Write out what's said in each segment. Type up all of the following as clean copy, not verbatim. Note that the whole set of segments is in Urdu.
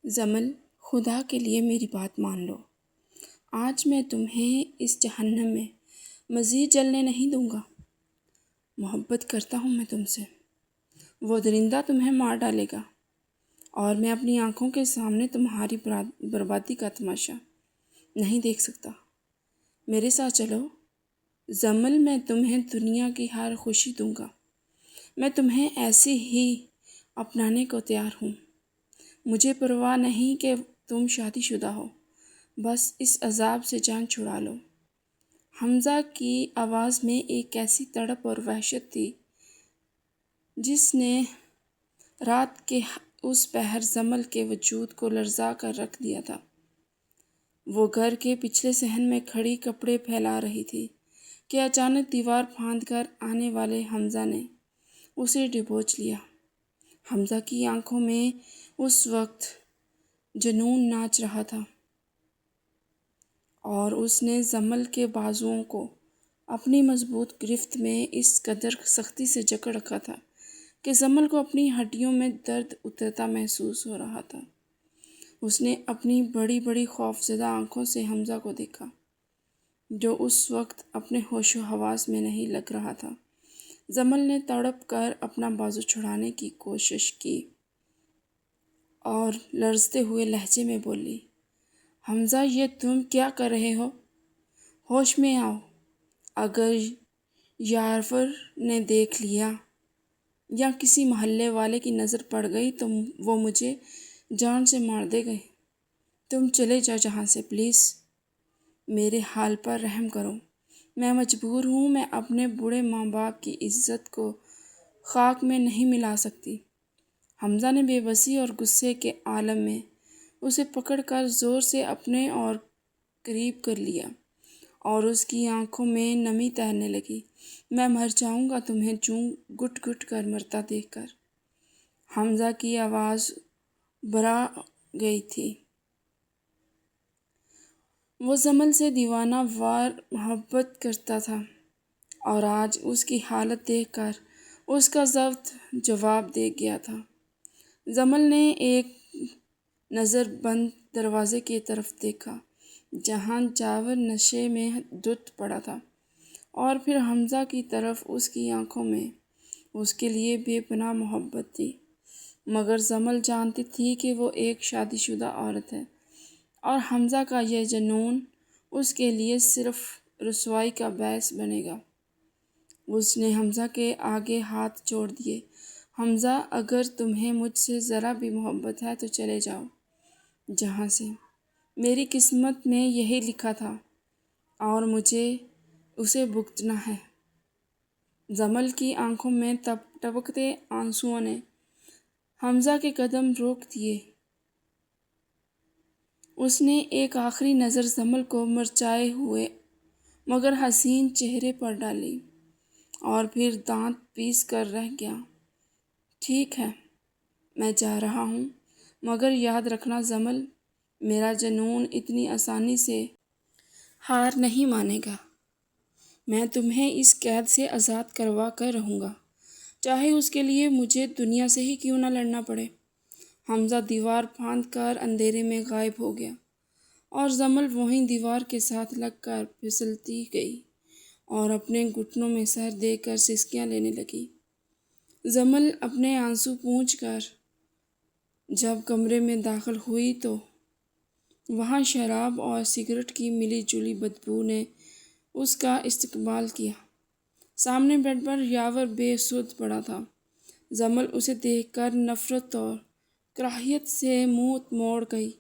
زمل، خدا کے لیے میری بات مان لو۔ آج میں تمہیں اس جہنم میں مزید جلنے نہیں دوں گا۔ محبت کرتا ہوں میں تم سے۔ وہ درندہ تمہیں مار ڈالے گا اور میں اپنی آنکھوں کے سامنے تمہاری بربادی کا تماشا نہیں دیکھ سکتا۔ میرے ساتھ چلو زمل، میں تمہیں دنیا کی ہر خوشی دوں گا۔ میں تمہیں ایسے ہی اپنانے کو تیار ہوں۔ مجھے پرواہ نہیں کہ تم شادی شدہ ہو، بس اس عذاب سے جان چھڑا لو۔ حمزہ کی آواز میں ایک ایسی تڑپ اور وحشت تھی جس نے رات کے اس پہر زمل کے وجود کو لرزا کر رکھ دیا تھا۔ وہ گھر کے پچھلے صحن میں کھڑی کپڑے پھیلا رہی تھی کہ اچانک دیوار پھاند کر آنے والے حمزہ نے اسے دبوچ لیا۔ حمزہ کی آنکھوں میں اس وقت جنون ناچ رہا تھا اور اس نے زمل کے بازوؤں کو اپنی مضبوط گرفت میں اس قدر سختی سے جکڑ رکھا تھا کہ زمل کو اپنی ہڈیوں میں درد اترتا محسوس ہو رہا تھا۔ اس نے اپنی بڑی بڑی خوفزدہ آنکھوں سے حمزہ کو دیکھا، جو اس وقت اپنے ہوش و حواس میں نہیں لگ رہا تھا۔ زمل نے تڑپ کر اپنا بازو چھڑانے کی کوشش کی اور لرزتے ہوئے لہجے میں بولی، حمزہ، یہ تم کیا کر رہے ہو؟ ہوش میں آؤ۔ اگر یاور نے دیکھ لیا یا کسی محلے والے کی نظر پڑ گئی تو وہ مجھے جان سے مار دے گئے۔ تم چلے جاؤ جہاں سے، پلیز۔ میرے حال پر رحم کرو۔ میں مجبور ہوں، میں اپنے بوڑھے ماں باپ کی عزت کو خاک میں نہیں ملا سکتی۔ حمزہ نے بے بسی اور غصے کے عالم میں اسے پکڑ کر زور سے اپنے اور قریب کر لیا اور اس کی آنکھوں میں نمی تیرنے لگی۔ میں مر جاؤں گا تمہیں یوں گھٹ گھٹ کر مرتا دیکھ کر۔ حمزہ کی آواز بھرا گئی تھی۔ وہ زمل سے دیوانہ وار محبت کرتا تھا اور آج اس کی حالت دیکھ کر اس کا ضبط جواب دے گیا تھا۔ زمل نے ایک نظر بند دروازے کی طرف دیکھا جہاں یاور نشے میں دھت پڑا تھا، اور پھر حمزہ کی طرف۔ اس کی آنکھوں میں اس کے لیے بے پناہ محبت تھی، مگر زمل جانتی تھی کہ وہ ایک شادی شدہ عورت ہے اور حمزہ کا یہ جنون اس کے لیے صرف رسوائی کا باعث بنے گا۔ اس نے حمزہ کے آگے ہاتھ جوڑ دیے۔ حمزہ، اگر تمہیں مجھ سے ذرا بھی محبت ہے تو چلے جاؤ جہاں سے۔ میری قسمت میں یہی لکھا تھا اور مجھے اسے بھگتنا ہے۔ زمل کی آنکھوں میں ٹپکتے آنسوؤں نے حمزہ کے قدم روک دیے۔ اس نے ایک آخری نظر زمل کو مرچھائے ہوئے مگر حسین چہرے پر ڈالی اور پھر دانت پیس کر رہ گیا۔ ٹھیک ہے، میں جا رہا ہوں، مگر یاد رکھنا زمل، میرا جنون اتنی آسانی سے ہار نہیں مانے گا۔ میں تمہیں اس قید سے آزاد کروا کر رہوں گا، چاہے اس کے لیے مجھے دنیا سے ہی کیوں نہ لڑنا پڑے۔ حمزہ دیوار پھاند کر اندھیرے میں غائب ہو گیا اور زمل وہیں دیوار کے ساتھ لگ کر پھسلتی گئی اور اپنے گھٹنوں میں سر دے کر سسکیاں لینے لگی۔ زمل اپنے آنسو پونچھ کر جب کمرے میں داخل ہوئی تو وہاں شراب اور سگریٹ کی ملی جلی بدبو نے اس کا استقبال کیا۔ سامنے بیڈ پر یاور بے سدھ پڑا تھا۔ زمل اسے دیکھ کر نفرت اور کراہیت سے منہ موڑ گئی۔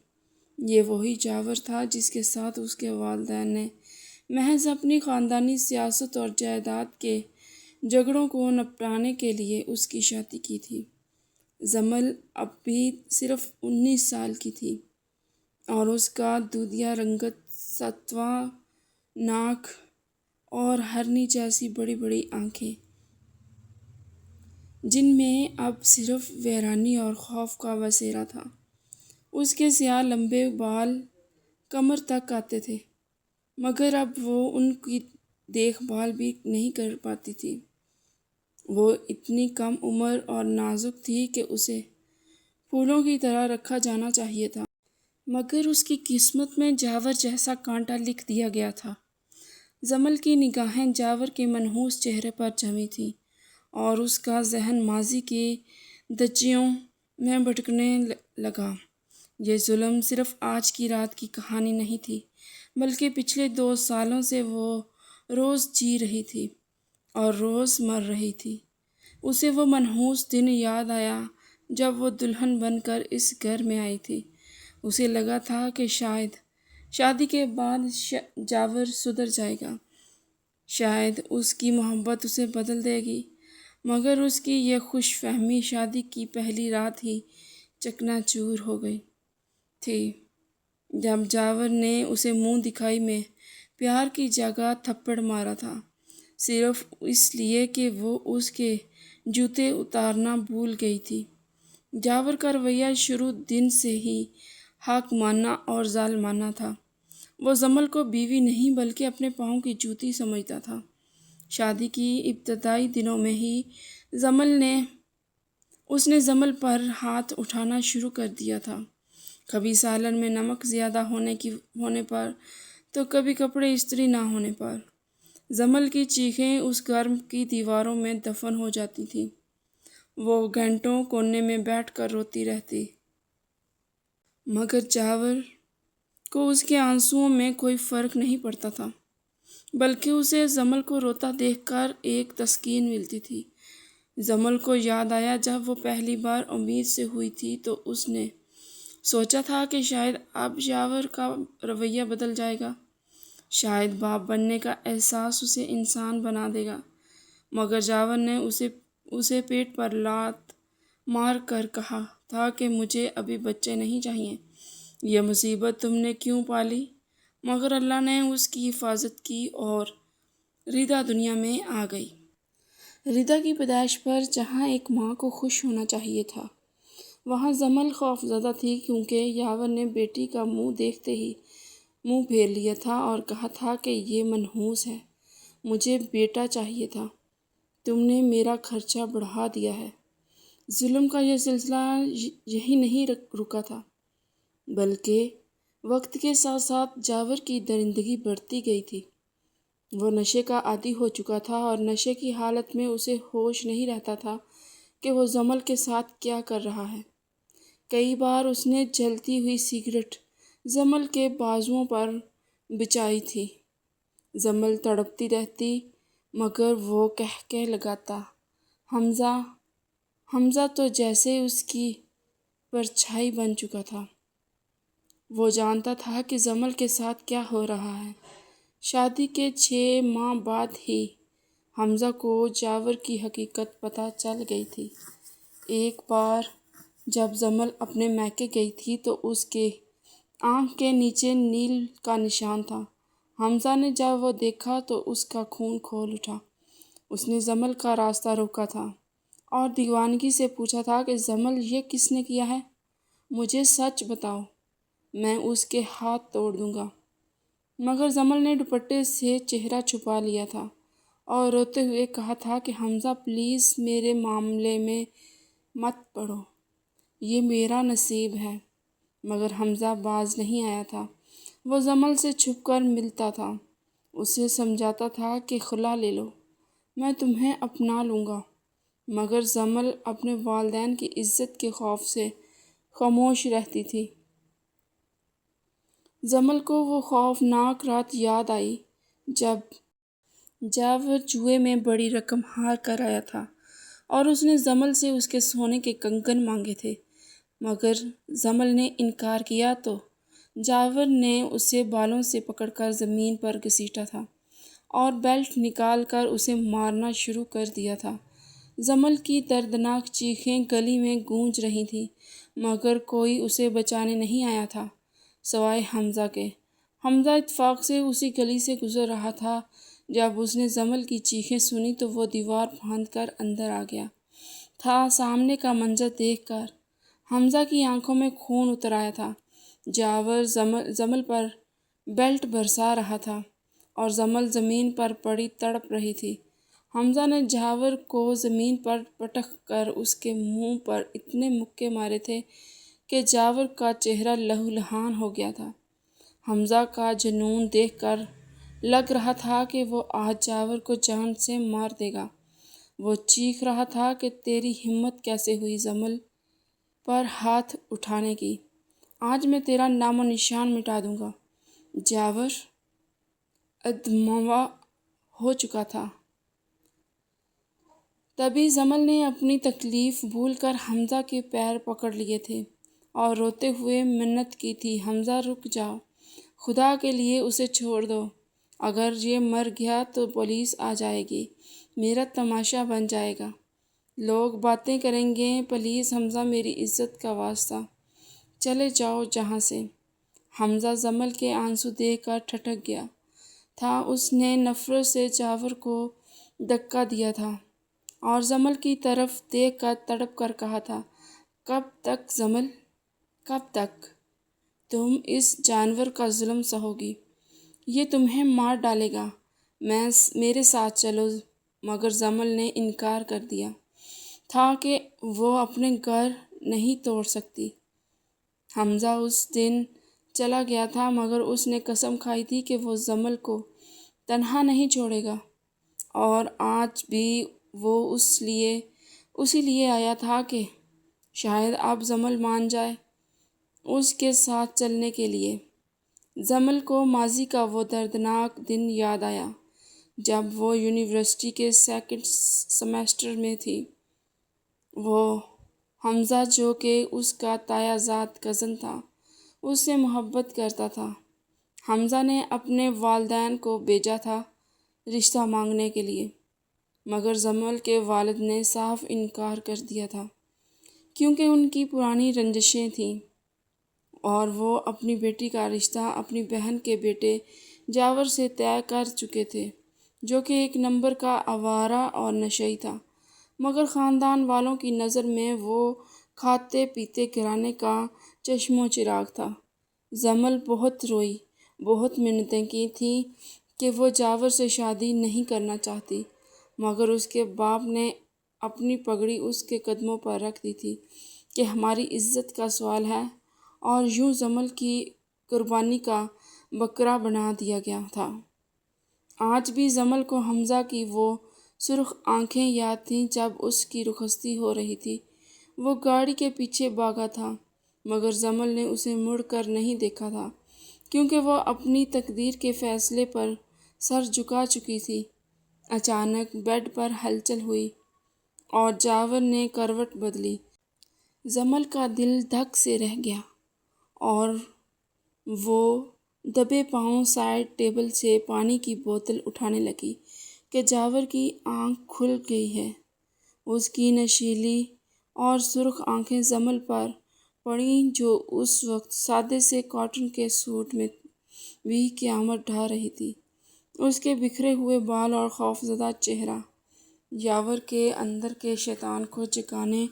یہ وہی یاور تھا جس کے ساتھ اس کے والدین نے محض اپنی خاندانی سیاست اور جائیداد کے جھگڑوں کو نپٹانے کے لیے اس کی شادی کی تھی۔ زمل اب بھی صرف 19 سال کی تھی اور اس کا دودھیا رنگت، ستواں ناک اور ہرنی جیسی بڑی بڑی آنکھیں، جن میں اب صرف ویرانی اور خوف کا بسیرا تھا۔ اس کے سیاہ لمبے بال کمر تک آتے تھے، مگر اب وہ ان کی دیکھ بھال بھی نہیں کر پاتی تھی۔ وہ اتنی کم عمر اور نازک تھی کہ اسے پھولوں کی طرح رکھا جانا چاہیے تھا، مگر اس کی قسمت میں جاور جیسا کانٹا لکھ دیا گیا تھا۔ زمل کی نگاہیں جاور کے منحوس چہرے پر جمی تھیں اور اس کا ذہن ماضی کی دھجیوں میں بھٹکنے لگا۔ یہ ظلم صرف آج کی رات کی کہانی نہیں تھی، بلکہ پچھلے 2 سالوں سے وہ روز جی رہی تھی اور روز مر رہی تھی۔ اسے وہ منحوس دن یاد آیا جب وہ دلہن بن کر اس گھر میں آئی تھی۔ اسے لگا تھا کہ شاید شادی کے بعد جاور سدھر جائے گا، شاید اس کی محبت اسے بدل دے گی، مگر اس کی یہ خوش فہمی شادی کی پہلی رات ہی چکنا چور ہو گئی تھی، جب جاور نے اسے منہ دکھائی میں پیار کی جگہ تھپڑ مارا تھا، صرف اس لیے کہ وہ اس کے جوتے اتارنا بھول گئی تھی۔ جاور کا رویہ شروع دن سے ہی حاکمانہ اور ظالمانہ تھا۔ وہ زمل کو بیوی نہیں بلکہ اپنے پاؤں کی جوتی سمجھتا تھا۔ شادی کی ابتدائی دنوں میں ہی اس نے زمل پر ہاتھ اٹھانا شروع کر دیا تھا، کبھی سالن میں نمک زیادہ ہونے پر تو کبھی کپڑے استری نہ ہونے پر۔ زمل کی چیخیں اس گھر کی دیواروں میں دفن ہو جاتی تھیں۔ وہ گھنٹوں کونے میں بیٹھ کر روتی رہتی، مگر جاور کو اس کے آنسوؤں میں کوئی فرق نہیں پڑتا تھا، بلکہ اسے زمل کو روتا دیکھ کر ایک تسکین ملتی تھی۔ زمل کو یاد آیا جب وہ پہلی بار امید سے ہوئی تھی تو اس نے سوچا تھا کہ شاید اب جاور کا رویہ بدل جائے گا، شاید باپ بننے کا احساس اسے انسان بنا دے گا، مگر جاور نے اسے پیٹ پر لات مار کر کہا تھا کہ مجھے ابھی بچے نہیں چاہیے، یہ مصیبت تم نے کیوں پالی؟ مگر اللہ نے اس کی حفاظت کی اور ردا دنیا میں آ گئی۔ ردا کی پیدائش پر جہاں ایک ماں کو خوش ہونا چاہیے تھا، وہاں زمل خوفزدہ تھی، کیونکہ جاور نے بیٹی کا منہ دیکھتے ہی منہ پھیر لیا تھا اور کہا تھا کہ یہ منحوس ہے، مجھے بیٹا چاہیے تھا، تم نے میرا خرچہ بڑھا دیا ہے۔ ظلم کا یہ سلسلہ یہی نہیں رکا تھا، بلکہ وقت کے ساتھ ساتھ جاور کی درندگی بڑھتی گئی تھی۔ وہ نشے کا عادی ہو چکا تھا اور نشے کی حالت میں اسے ہوش نہیں رہتا تھا کہ وہ زمل کے ساتھ کیا کر رہا ہے۔ کئی بار اس نے جلتی ہوئی سگریٹ زمل کے بازوؤں پر بچھائی تھی۔ زمل تڑپتی رہتی، مگر وہ کہہ لگاتا، حمزہ حمزہ تو جیسے اس کی پرچھائی بن چکا تھا۔ وہ جانتا تھا کہ زمل کے ساتھ کیا ہو رہا ہے۔ شادی کے 6 ماہ بعد ہی حمزہ کو جاور کی حقیقت پتہ چل گئی تھی۔ ایک بار جب زمل اپنے میکے گئی تھی تو اس کے آنکھ کے نیچے نیل کا نشان تھا۔ حمزہ نے جب وہ دیکھا تو اس کا خون کھول اٹھا۔ اس نے زمل کا راستہ روکا تھا اور دیوانگی سے پوچھا تھا کہ زمل، یہ کس نے کیا ہے؟ مجھے سچ بتاؤ، میں اس کے ہاتھ توڑ دوں گا۔ مگر زمل نے دوپٹے سے چہرہ چھپا لیا تھا اور روتے ہوئے کہا تھا کہ حمزہ پلیز میرے معاملے میں مت پڑو، یہ میرا نصیب ہے۔ مگر حمزہ باز نہیں آیا تھا۔ وہ زمل سے چھپ کر ملتا تھا، اسے سمجھاتا تھا کہ خلا لے لو، میں تمہیں اپنا لوں گا، مگر زمل اپنے والدین کی عزت کے خوف سے خاموش رہتی تھی۔ زمل کو وہ خوفناک رات یاد آئی جب جاور جوئے میں بڑی رقم ہار کر آیا تھا اور اس نے زمل سے اس کے سونے کے کنگن مانگے تھے، مگر زمل نے انکار کیا تو جاور نے اسے بالوں سے پکڑ کر زمین پر گھسیٹا تھا اور بیلٹ نکال کر اسے مارنا شروع کر دیا تھا۔ زمل کی دردناک چیخیں گلی میں گونج رہی تھیں، مگر کوئی اسے بچانے نہیں آیا تھا سوائے حمزہ کے۔ حمزہ اتفاق سے اسی گلی سے گزر رہا تھا۔ جب اس نے زمل کی چیخیں سنی تو وہ دیوار پھاند کر اندر آ گیا تھا۔ سامنے کا منظر دیکھ کر حمزہ کی آنکھوں میں خون اتر آیا تھا۔ جاور زمل پر بیلٹ برسا رہا تھا اور زمل زمین پر پڑی تڑپ رہی تھی۔ حمزہ نے جاور کو زمین پر پٹک کر اس کے منہ پر اتنے مکے مارے تھے کہ جاور کا چہرہ لہولہان ہو گیا تھا۔ حمزہ کا جنون دیکھ کر لگ رہا تھا کہ وہ آج جاور کو جان سے مار دے گا۔ وہ چیخ رہا تھا کہ تیری ہمت کیسے ہوئی جمل پر ہاتھ اٹھانے کی؟ آج میں تیرا نام و نشان مٹا دوں گا۔ جاور ادموا ہو چکا تھا۔ تبھی جمل نے اپنی تکلیف بھول کر حمزہ کے پیر پکڑ لیے تھے اور روتے ہوئے منت کی تھی، حمزہ رک جاؤ، خدا کے لیے اسے چھوڑ دو۔ اگر یہ مر گیا تو پولیس آ جائے گی، میرا تماشا بن جائے گا، لوگ باتیں کریں گے۔ پلیز حمزہ، میری عزت کا واسطہ، چلے جاؤ جہاں سے۔ حمزہ جمل کے آنسو دیکھ کر ٹھٹک گیا تھا۔ اس نے نفرت سے جاور کو دھکا دیا تھا اور جمل کی طرف دیکھ کر تڑپ کر کہا تھا، کب تک جمل، کب تک تم اس جانور کا ظلم سہو گی؟ یہ تمہیں مار ڈالے گا، میرے ساتھ چلو۔ مگر جمل نے انکار کر دیا تھا کہ وہ اپنے گھر نہیں توڑ سکتی۔ حمزہ اس دن چلا گیا تھا مگر اس نے قسم کھائی تھی کہ وہ جمل کو تنہا نہیں چھوڑے گا، اور آج بھی وہ اسی لیے آیا تھا کہ شاید اب جمل مان جائے اس کے ساتھ چلنے کے لیے۔ جمل کو ماضی کا وہ دردناک دن یاد آیا جب وہ یونیورسٹی کے سیکنڈ سیمسٹر میں تھی۔ وہ حمزہ، جو کہ اس کا تایا جات کزن تھا، اس سے محبت کرتا تھا۔ حمزہ نے اپنے والدین کو بھیجا تھا رشتہ مانگنے کے لیے، مگر جمل کے والد نے صاف انکار کر دیا تھا کیونکہ ان کی پرانی رنجشیں تھیں اور وہ اپنی بیٹی کا رشتہ اپنی بہن کے بیٹے جاور سے طے کر چکے تھے، جو کہ ایک نمبر کا آوارہ اور نشئی تھا۔ مگر خاندان والوں کی نظر میں وہ کھاتے پیتے گھرانے کا چشم و چراغ تھا۔ جمل بہت روئی، بہت منتیں کی تھیں کہ وہ جاور سے شادی نہیں کرنا چاہتی، مگر اس کے باپ نے اپنی پگڑی اس کے قدموں پر رکھ دی تھی کہ ہماری عزت کا سوال ہے، اور یوں جمل کی قربانی کا بکرا بنا دیا گیا تھا۔ آج بھی جمل کو حمزہ کی وہ سرخ آنکھیں یاد تھیں جب اس کی رخصتی ہو رہی تھی۔ وہ گاڑی کے پیچھے بھاگا تھا مگر جمل نے اسے مڑ کر نہیں دیکھا تھا کیونکہ وہ اپنی تقدیر کے فیصلے پر سر جھکا چکی تھی۔ اچانک بیڈ پر ہلچل ہوئی اور جاور نے کروٹ بدلی۔ جمل کا دل دھک سے رہ گیا اور وہ دبے پاؤں سائڈ ٹیبل سے پانی کی بوتل اٹھانے لگی کہ جاور کی آنکھ کھل گئی ہے۔ اس کی نشیلی اور سرخ آنکھیں جمل پر پڑیں جو اس وقت سادے سے کاٹن کے سوٹ میں بھی قیامت ڈھا رہی تھی۔ اس کے بکھرے ہوئے بال اور خوفزدہ چہرہ جاور کے اندر کے شیطان کو جگانے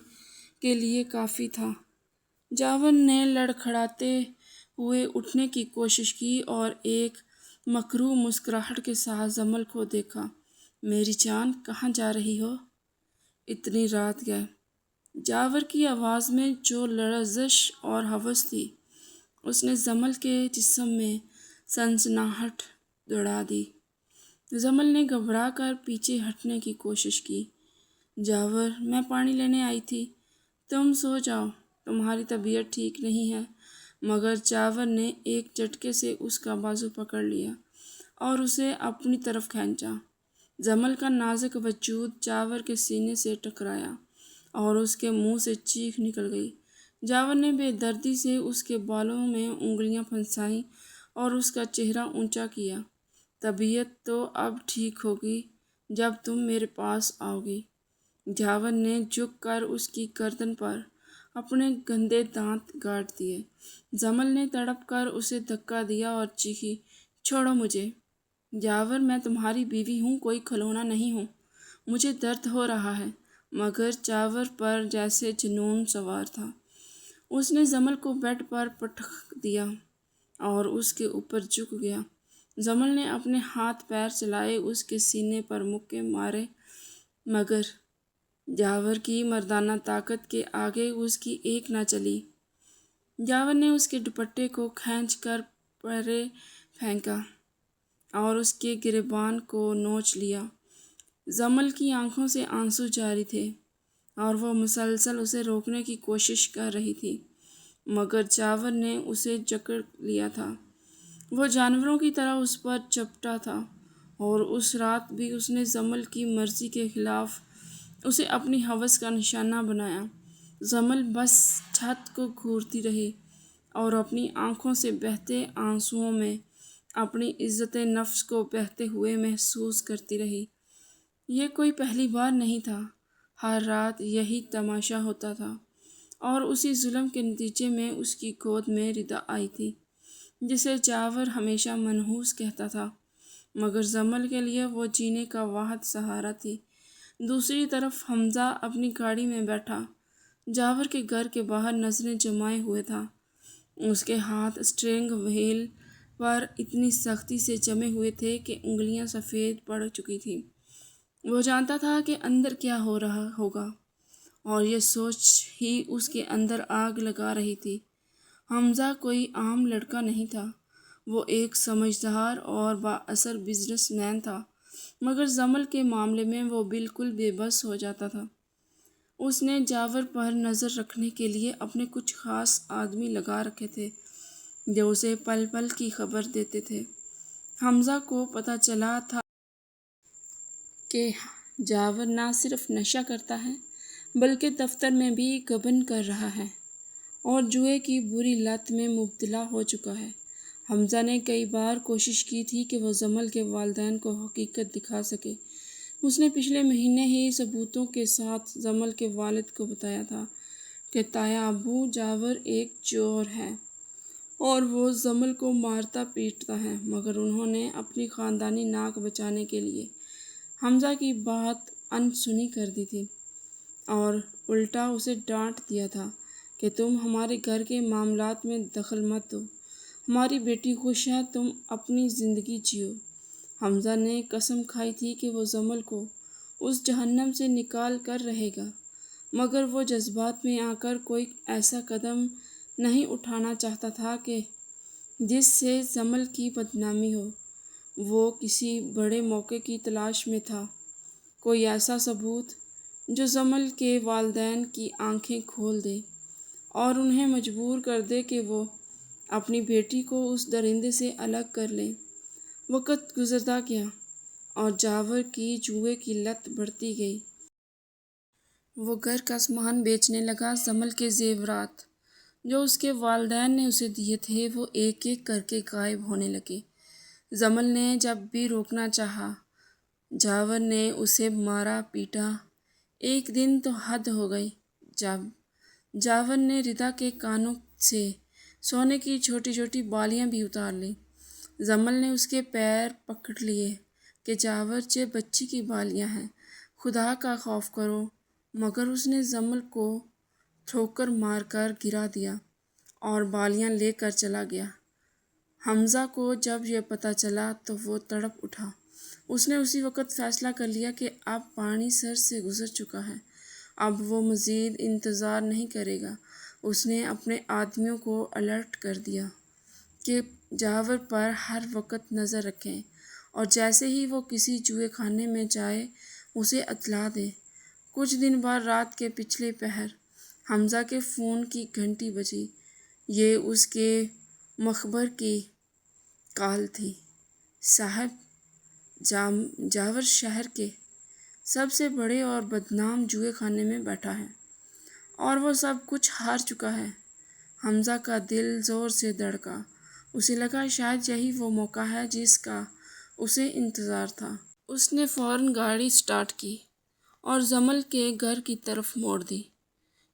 کے لیے کافی تھا۔ جاور نے لڑکھڑاتے ہوئے اٹھنے کی کوشش کی اور ایک مکروہ مسکراہٹ کے ساتھ جمل کو دیکھا۔ میری جان، کہاں جا رہی ہو؟ اتنی رات گئے؟ جاور کی آواز میں جو لرزش اور ہوس تھی، اس نے جمل کے جسم میں سنسناہٹ دوڑا دی۔ جمل نے گھبرا کر پیچھے ہٹنے کی کوشش کی۔ جاور، میں پانی لینے آئی تھی، تم سو جاؤ، تمہاری طبیعت ٹھیک نہیں ہے۔ مگر جاور نے ایک جھٹکے سے اس کا بازو پکڑ لیا اور اسے اپنی طرف کھینچا۔ جمل کا نازک وجود جاور کے سینے سے ٹکرایا اور اس کے منہ سے چیخ نکل گئی۔ جاور نے بے دردی سے اس کے بالوں میں انگلیاں پھنسائیں اور اس کا چہرہ اونچا کیا۔ طبیعت تو اب ٹھیک ہوگی جب تم میرے پاس آؤ گی۔ جاور نے جھک کر اس کی گردن پر اپنے گندے دانت گاڑ دیے۔ جمل نے تڑپ کر اسے دھکا دیا اور چیخی، چھوڑو مجھے۔ جاور، میں تمہاری بیوی ہوں، کوئی کھلونا نہیں ہوں، مجھے درد ہو رہا ہے۔ مگر جاور پر جیسے جنون سوار تھا۔ اس نے جمل کو بیڈ پر پٹک دیا اور اس کے اوپر جھک گیا۔ جمل نے اپنے ہاتھ پیر چلائے، اس کے سینے پر مکے مارے مگر جاور کی مردانہ طاقت کے آگے اس کی ایک نہ چلی۔ جاور نے اس کے دوپٹے کو کھینچ کر پرے پھینکا اور اس کے گریبان کو نوچ لیا۔ جمل کی آنکھوں سے آنسو جاری تھے اور وہ مسلسل اسے روکنے کی کوشش کر رہی تھی، مگر جاور نے اسے جکڑ لیا تھا۔ وہ جانوروں کی طرح اس پر چپٹا تھا اور اس رات بھی اس نے جمل کی مرضی کے خلاف اسے اپنی ہوس کا نشانہ بنایا۔ جمل بس چھت کو گھورتی رہی اور اپنی آنکھوں سے بہتے آنسوؤں میں اپنی عزت نفس کو بہتے ہوئے محسوس کرتی رہی۔ یہ کوئی پہلی بار نہیں تھا، ہر رات یہی تماشا ہوتا تھا اور اسی ظلم کے نتیجے میں اس کی گود میں ردا آئی تھی، جسے جاور ہمیشہ منحوس کہتا تھا، مگر جمل کے لیے وہ جینے کا واحد سہارا تھی۔ دوسری طرف حمزہ اپنی گاڑی میں بیٹھا جاور کے گھر کے باہر نظریں جمائے ہوئے تھا۔ اس کے ہاتھ اسٹیئرنگ وہیل پر اتنی سختی سے جمے ہوئے تھے کہ انگلیاں سفید پڑ چکی تھیں۔ وہ جانتا تھا کہ اندر کیا ہو رہا ہوگا، اور یہ سوچ ہی اس کے اندر آگ لگا رہی تھی۔ حمزہ کوئی عام لڑکا نہیں تھا، وہ ایک سمجھدار اور بااثر بزنس مین تھا، مگر جمل کے معاملے میں وہ بالکل بے بس ہو جاتا تھا۔ اس نے جاور پر نظر رکھنے کے لیے اپنے کچھ خاص آدمی لگا رکھے تھے جو اسے پل پل کی خبر دیتے تھے۔ حمزہ کو پتہ چلا تھا کہ جاور نہ صرف نشہ کرتا ہے بلکہ دفتر میں بھی گبن کر رہا ہے اور جوئے کی بری لت میں مبتلا ہو چکا ہے۔ حمزہ نے کئی بار کوشش کی تھی کہ وہ جمل کے والدین کو حقیقت دکھا سکے۔ اس نے پچھلے مہینے ہی ثبوتوں کے ساتھ جمل کے والد کو بتایا تھا کہ تایا ابو جاور ایک چور ہے اور وہ جمل کو مارتا پیٹتا ہے، مگر انہوں نے اپنی خاندانی ناک بچانے کے لیے حمزہ کی بات ان سنی کر دی تھی اور الٹا اسے ڈانٹ دیا تھا کہ تم ہمارے گھر کے معاملات میں دخل مت دو، ہماری بیٹی خوش ہے، تم اپنی زندگی جیو۔ حمزہ نے قسم کھائی تھی کہ وہ جمل کو اس جہنم سے نکال کر رہے گا، مگر وہ جذبات میں آ کر کوئی ایسا قدم نہیں اٹھانا چاہتا تھا کہ جس سے جمل کی بدنامی ہو۔ وہ کسی بڑے موقع کی تلاش میں تھا، کوئی ایسا ثبوت جو جمل کے والدین کی آنکھیں کھول دے اور انہیں مجبور کر دے کہ وہ اپنی بیٹی کو اس درندے سے الگ کر لیں۔ وقت گزرتا گیا اور جاور کی جوئے کی لت بڑھتی گئی۔ وہ گھر کا سامان بیچنے لگا۔ جمل کے زیورات جو اس کے والدین نے اسے دیے تھے وہ ایک ایک کر کے غائب ہونے لگے۔ جمل نے جب بھی روکنا چاہا جاور نے اسے مارا پیٹا۔ ایک دن تو حد ہو گئی جب جاور نے ردا کے کانوں سے سونے کی چھوٹی چھوٹی بالیاں بھی اتار لیں۔ جمل نے اس کے پیر پکڑ لیے کہ جاور یہ بچی کی بالیاں ہیں، خدا کا خوف کرو، مگر اس نے جمل کو ٹھوکر مار کر گرا دیا اور بالیاں لے کر چلا گیا۔ حمزہ کو جب یہ پتہ چلا تو وہ تڑپ اٹھا۔ اس نے اسی وقت فیصلہ کر لیا کہ اب پانی سر سے گزر چکا ہے، اب وہ مزید انتظار نہیں کرے گا۔ اس نے اپنے آدمیوں کو الرٹ کر دیا کہ جاور پر ہر وقت نظر رکھیں اور جیسے ہی وہ کسی جوئے خانے میں جائے اسے اطلاع دیں۔ کچھ دن بعد رات کے پچھلے پہر حمزہ کے فون کی گھنٹی بجی۔ یہ اس کے مخبر کی کال تھی۔ صاحب، جاور شہر کے سب سے بڑے اور بدنام جوئے خانے میں بیٹھا ہے اور وہ سب کچھ ہار چکا ہے۔ حمزہ کا دل زور سے دھڑکا۔ اسے لگا شاید یہی وہ موقع ہے جس کا اسے انتظار تھا۔ اس نے فوراً گاڑی سٹارٹ کی اور جمل کے گھر کی طرف موڑ دی۔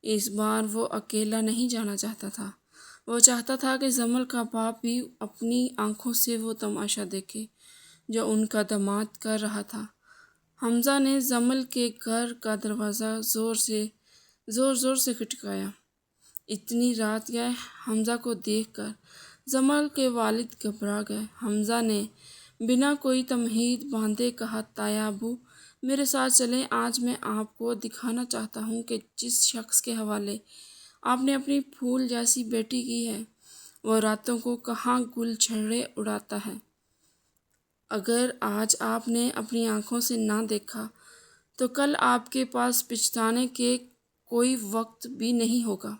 اس بار وہ اکیلا نہیں جانا چاہتا تھا، وہ چاہتا تھا کہ جمل کا باپ بھی اپنی آنکھوں سے وہ تماشا دیکھے جو ان کا داماد کر رہا تھا۔ حمزہ نے جمل کے گھر کا دروازہ زور زور سے کھٹکایا۔ اتنی رات گئے۔ حمزہ کو دیکھ کر جمل کے والد گھبرا گئے۔ حمزہ نے بنا کوئی تمہید باندھے کہا، تایا ابو میرے ساتھ چلیں، آج میں آپ کو دکھانا چاہتا ہوں کہ جس شخص کے حوالے آپ نے اپنی پھول جیسی بیٹی کی ہے وہ راتوں کو کہاں گل چھڑے اڑاتا ہے۔ اگر آج آپ نے اپنی آنکھوں سے نہ دیکھا تو کل آپ کے پاس پچھتانے کے کوئی وقت بھی نہیں ہوگا۔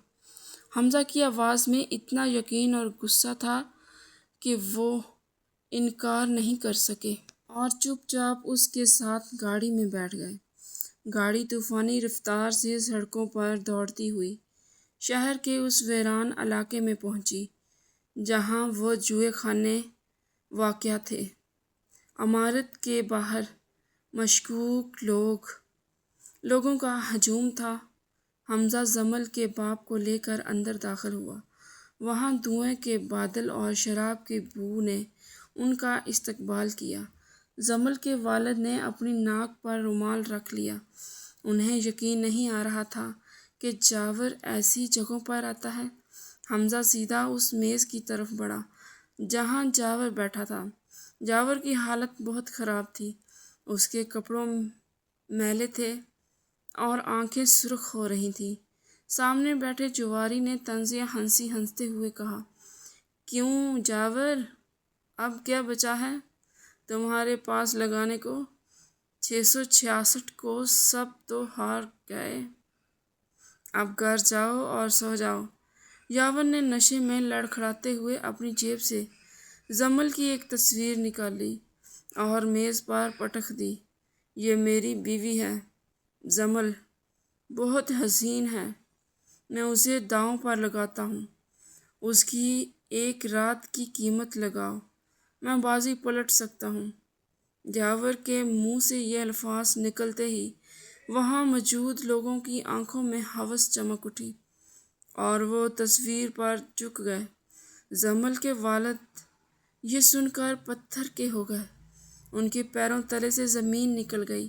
حمزہ کی آواز میں اتنا یقین اور غصہ تھا کہ وہ انکار نہیں کر سکے اور چپ چاپ اس کے ساتھ گاڑی میں بیٹھ گئے۔ گاڑی طوفانی رفتار سے سڑکوں پر دوڑتی ہوئی شہر کے اس ویران علاقے میں پہنچی جہاں وہ جوئے خانے واقع تھے۔ عمارت کے باہر مشکوک لوگوں کا ہجوم تھا۔ حمزہ جمل کے باپ کو لے کر اندر داخل ہوا۔ وہاں دھوئیں کے بادل اور شراب کی بو نے ان کا استقبال کیا۔ جمل کے والد نے اپنی ناک پر رومال رکھ لیا۔ انہیں یقین نہیں آ رہا تھا کہ جاور ایسی جگہوں پر آتا ہے۔ حمزہ سیدھا اس میز کی طرف بڑھا جہاں جاور بیٹھا تھا۔ جاور کی حالت بہت خراب تھی۔ اس کے کپڑوں میلے تھے اور آنکھیں سرخ ہو رہی تھیں۔ سامنے بیٹھے جواری نے طنزیہ ہنستے ہوئے کہا، کیوں جاور، اب کیا بچا ہے تمہارے پاس لگانے کو؟ 666 کو سب تو ہار گئے، اب گھر جاؤ اور سو جاؤ۔ جاور نے نشے میں لڑکھڑاتے ہوئے اپنی جیب سے جمل کی ایک تصویر نکالی اور میز پر پٹک دی۔ یہ میری بیوی ہے جمل، بہت حسین ہے، میں اسے داؤں پر لگاتا ہوں، اس کی ایک رات کی قیمت لگاؤ، میں بازی پلٹ سکتا ہوں۔ جاور کے منہ سے یہ الفاظ نکلتے ہی وہاں موجود لوگوں کی آنکھوں میں ہوس چمک اٹھی اور وہ تصویر پر جھک گئے۔ جمل کے والد یہ سن کر پتھر کے ہو گئے۔ ان کے پیروں تلے سے زمین نکل گئی۔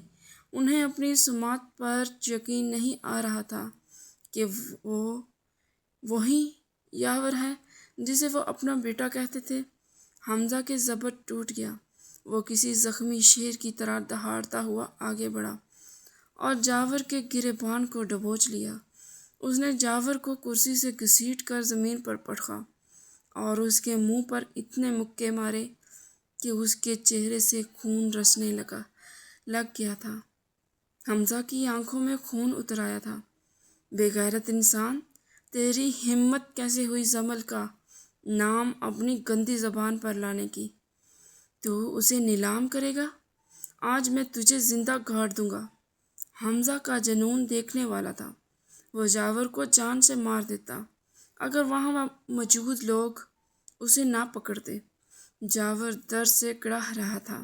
انہیں اپنی سماعت پر یقین نہیں آ رہا تھا کہ وہ وہی جاور ہے جسے وہ اپنا بیٹا کہتے تھے۔ حمزہ کے ضبط ٹوٹ گیا۔ وہ کسی زخمی شیر کی طرح دہاڑتا ہوا آگے بڑھا اور جاور کے گریبان کو دبوچ لیا۔ اس نے جاور کو کرسی سے گھسیٹ کر زمین پر پٹکا اور اس کے منہ پر اتنے مکے مارے کہ اس کے چہرے سے خون رسنے لگ گیا تھا۔ حمزہ کی آنکھوں میں خون اتر آیا تھا۔ بے غیرت انسان، تیری ہمت کیسے ہوئی جمل کا نام اپنی گندی زبان پر لانے کی؟ تو اسے نیلام کرے گا؟ آج میں تجھے زندہ گاڑ دوں گا۔ حمزہ کا جنون دیکھنے والا تھا۔ وہ جاور کو جان سے مار دیتا اگر وہاں موجود لوگ اسے نہ پکڑتے۔ جاور درد سے کڑہ رہا تھا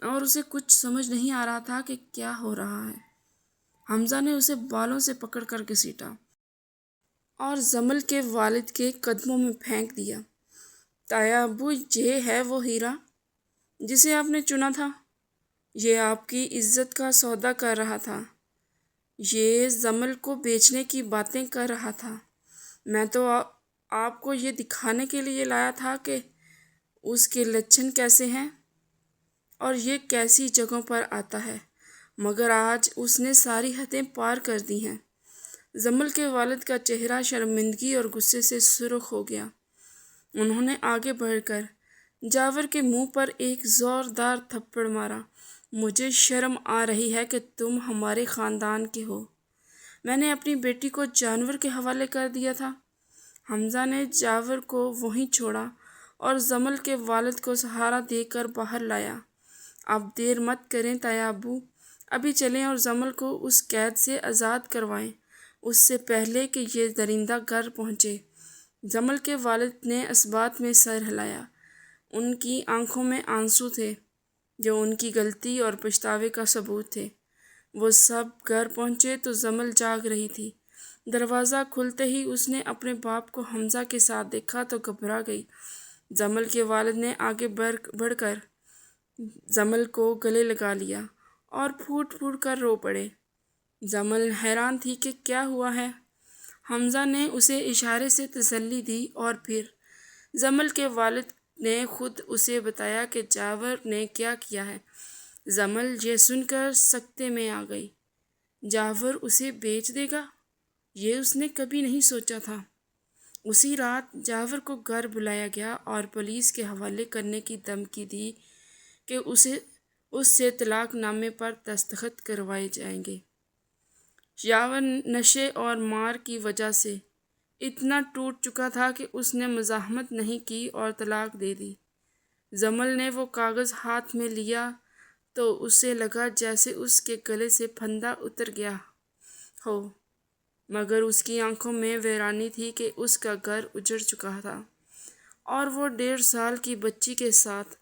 اور اسے کچھ سمجھ نہیں آ رہا تھا کہ کیا ہو رہا ہے۔ حمزہ نے اسے بالوں سے پکڑ کر گھسیٹا اور جمل کے والد کے قدموں میں پھینک دیا۔ تایا ابو، یہ ہے وہ ہیرا جسے آپ نے چنا تھا؟ یہ آپ کی عزت کا سودا کر رہا تھا، یہ جمل کو بیچنے کی باتیں کر رہا تھا۔ میں تو آپ کو یہ دکھانے کے لیے لایا تھا کہ اس کے لچھن کیسے ہیں اور یہ کیسی جگہوں پر آتا ہے، مگر آج اس نے ساری حدیں پار کر دی ہیں۔ جمل کے والد کا چہرہ شرمندگی اور غصے سے سرخ ہو گیا۔ انہوں نے آگے بڑھ کر جاور کے منہ پر ایک زوردار تھپڑ مارا۔ مجھے شرم آ رہی ہے کہ تم ہمارے خاندان کے ہو۔ میں نے اپنی بیٹی کو جانور کے حوالے کر دیا تھا۔ حمزہ نے جاور کو وہیں چھوڑا اور جمل کے والد کو سہارا دے کر باہر لایا۔ اب دیر مت کریں تایا ابو، ابھی چلیں اور جمل کو اس قید سے آزاد کروائیں اس سے پہلے کہ یہ درندہ گھر پہنچے۔ جمل کے والد نے اس بات میں سر ہلایا۔ ان کی آنکھوں میں آنسو تھے جو ان کی غلطی اور پچھتاوے کا ثبوت تھے۔ وہ سب گھر پہنچے تو جمل جاگ رہی تھی۔ دروازہ کھلتے ہی اس نے اپنے باپ کو حمزہ کے ساتھ دیکھا تو گھبرا گئی۔ جمل کے والد نے آگے بڑھ کر جمل کو گلے لگا لیا اور پھوٹ پھوٹ کر رو پڑے۔ جمل حیران تھی کہ کیا ہوا ہے۔ حمزہ نے اسے اشارے سے تسلی دی اور پھر جمل کے والد نے خود اسے بتایا کہ جاور نے کیا کیا ہے۔ جمل یہ سن کر سکتے میں آ گئی۔ جاور اسے بیچ دے گا، یہ اس نے کبھی نہیں سوچا تھا۔ اسی رات جاور کو گھر بلایا گیا اور پولیس کے حوالے کرنے کی دھمکی دی کہ اس سے طلاق نامے پر دستخط کروائے جائیں گے۔ جاور نشے اور مار کی وجہ سے اتنا ٹوٹ چکا تھا کہ اس نے مزاحمت نہیں کی اور طلاق دے دی۔ جمل نے وہ کاغذ ہاتھ میں لیا تو اسے لگا جیسے اس کے گلے سے پھندا اتر گیا ہو، مگر اس کی آنکھوں میں ویرانی تھی کہ اس کا گھر اجڑ چکا تھا اور وہ 1.5 سال کی بچی کے ساتھ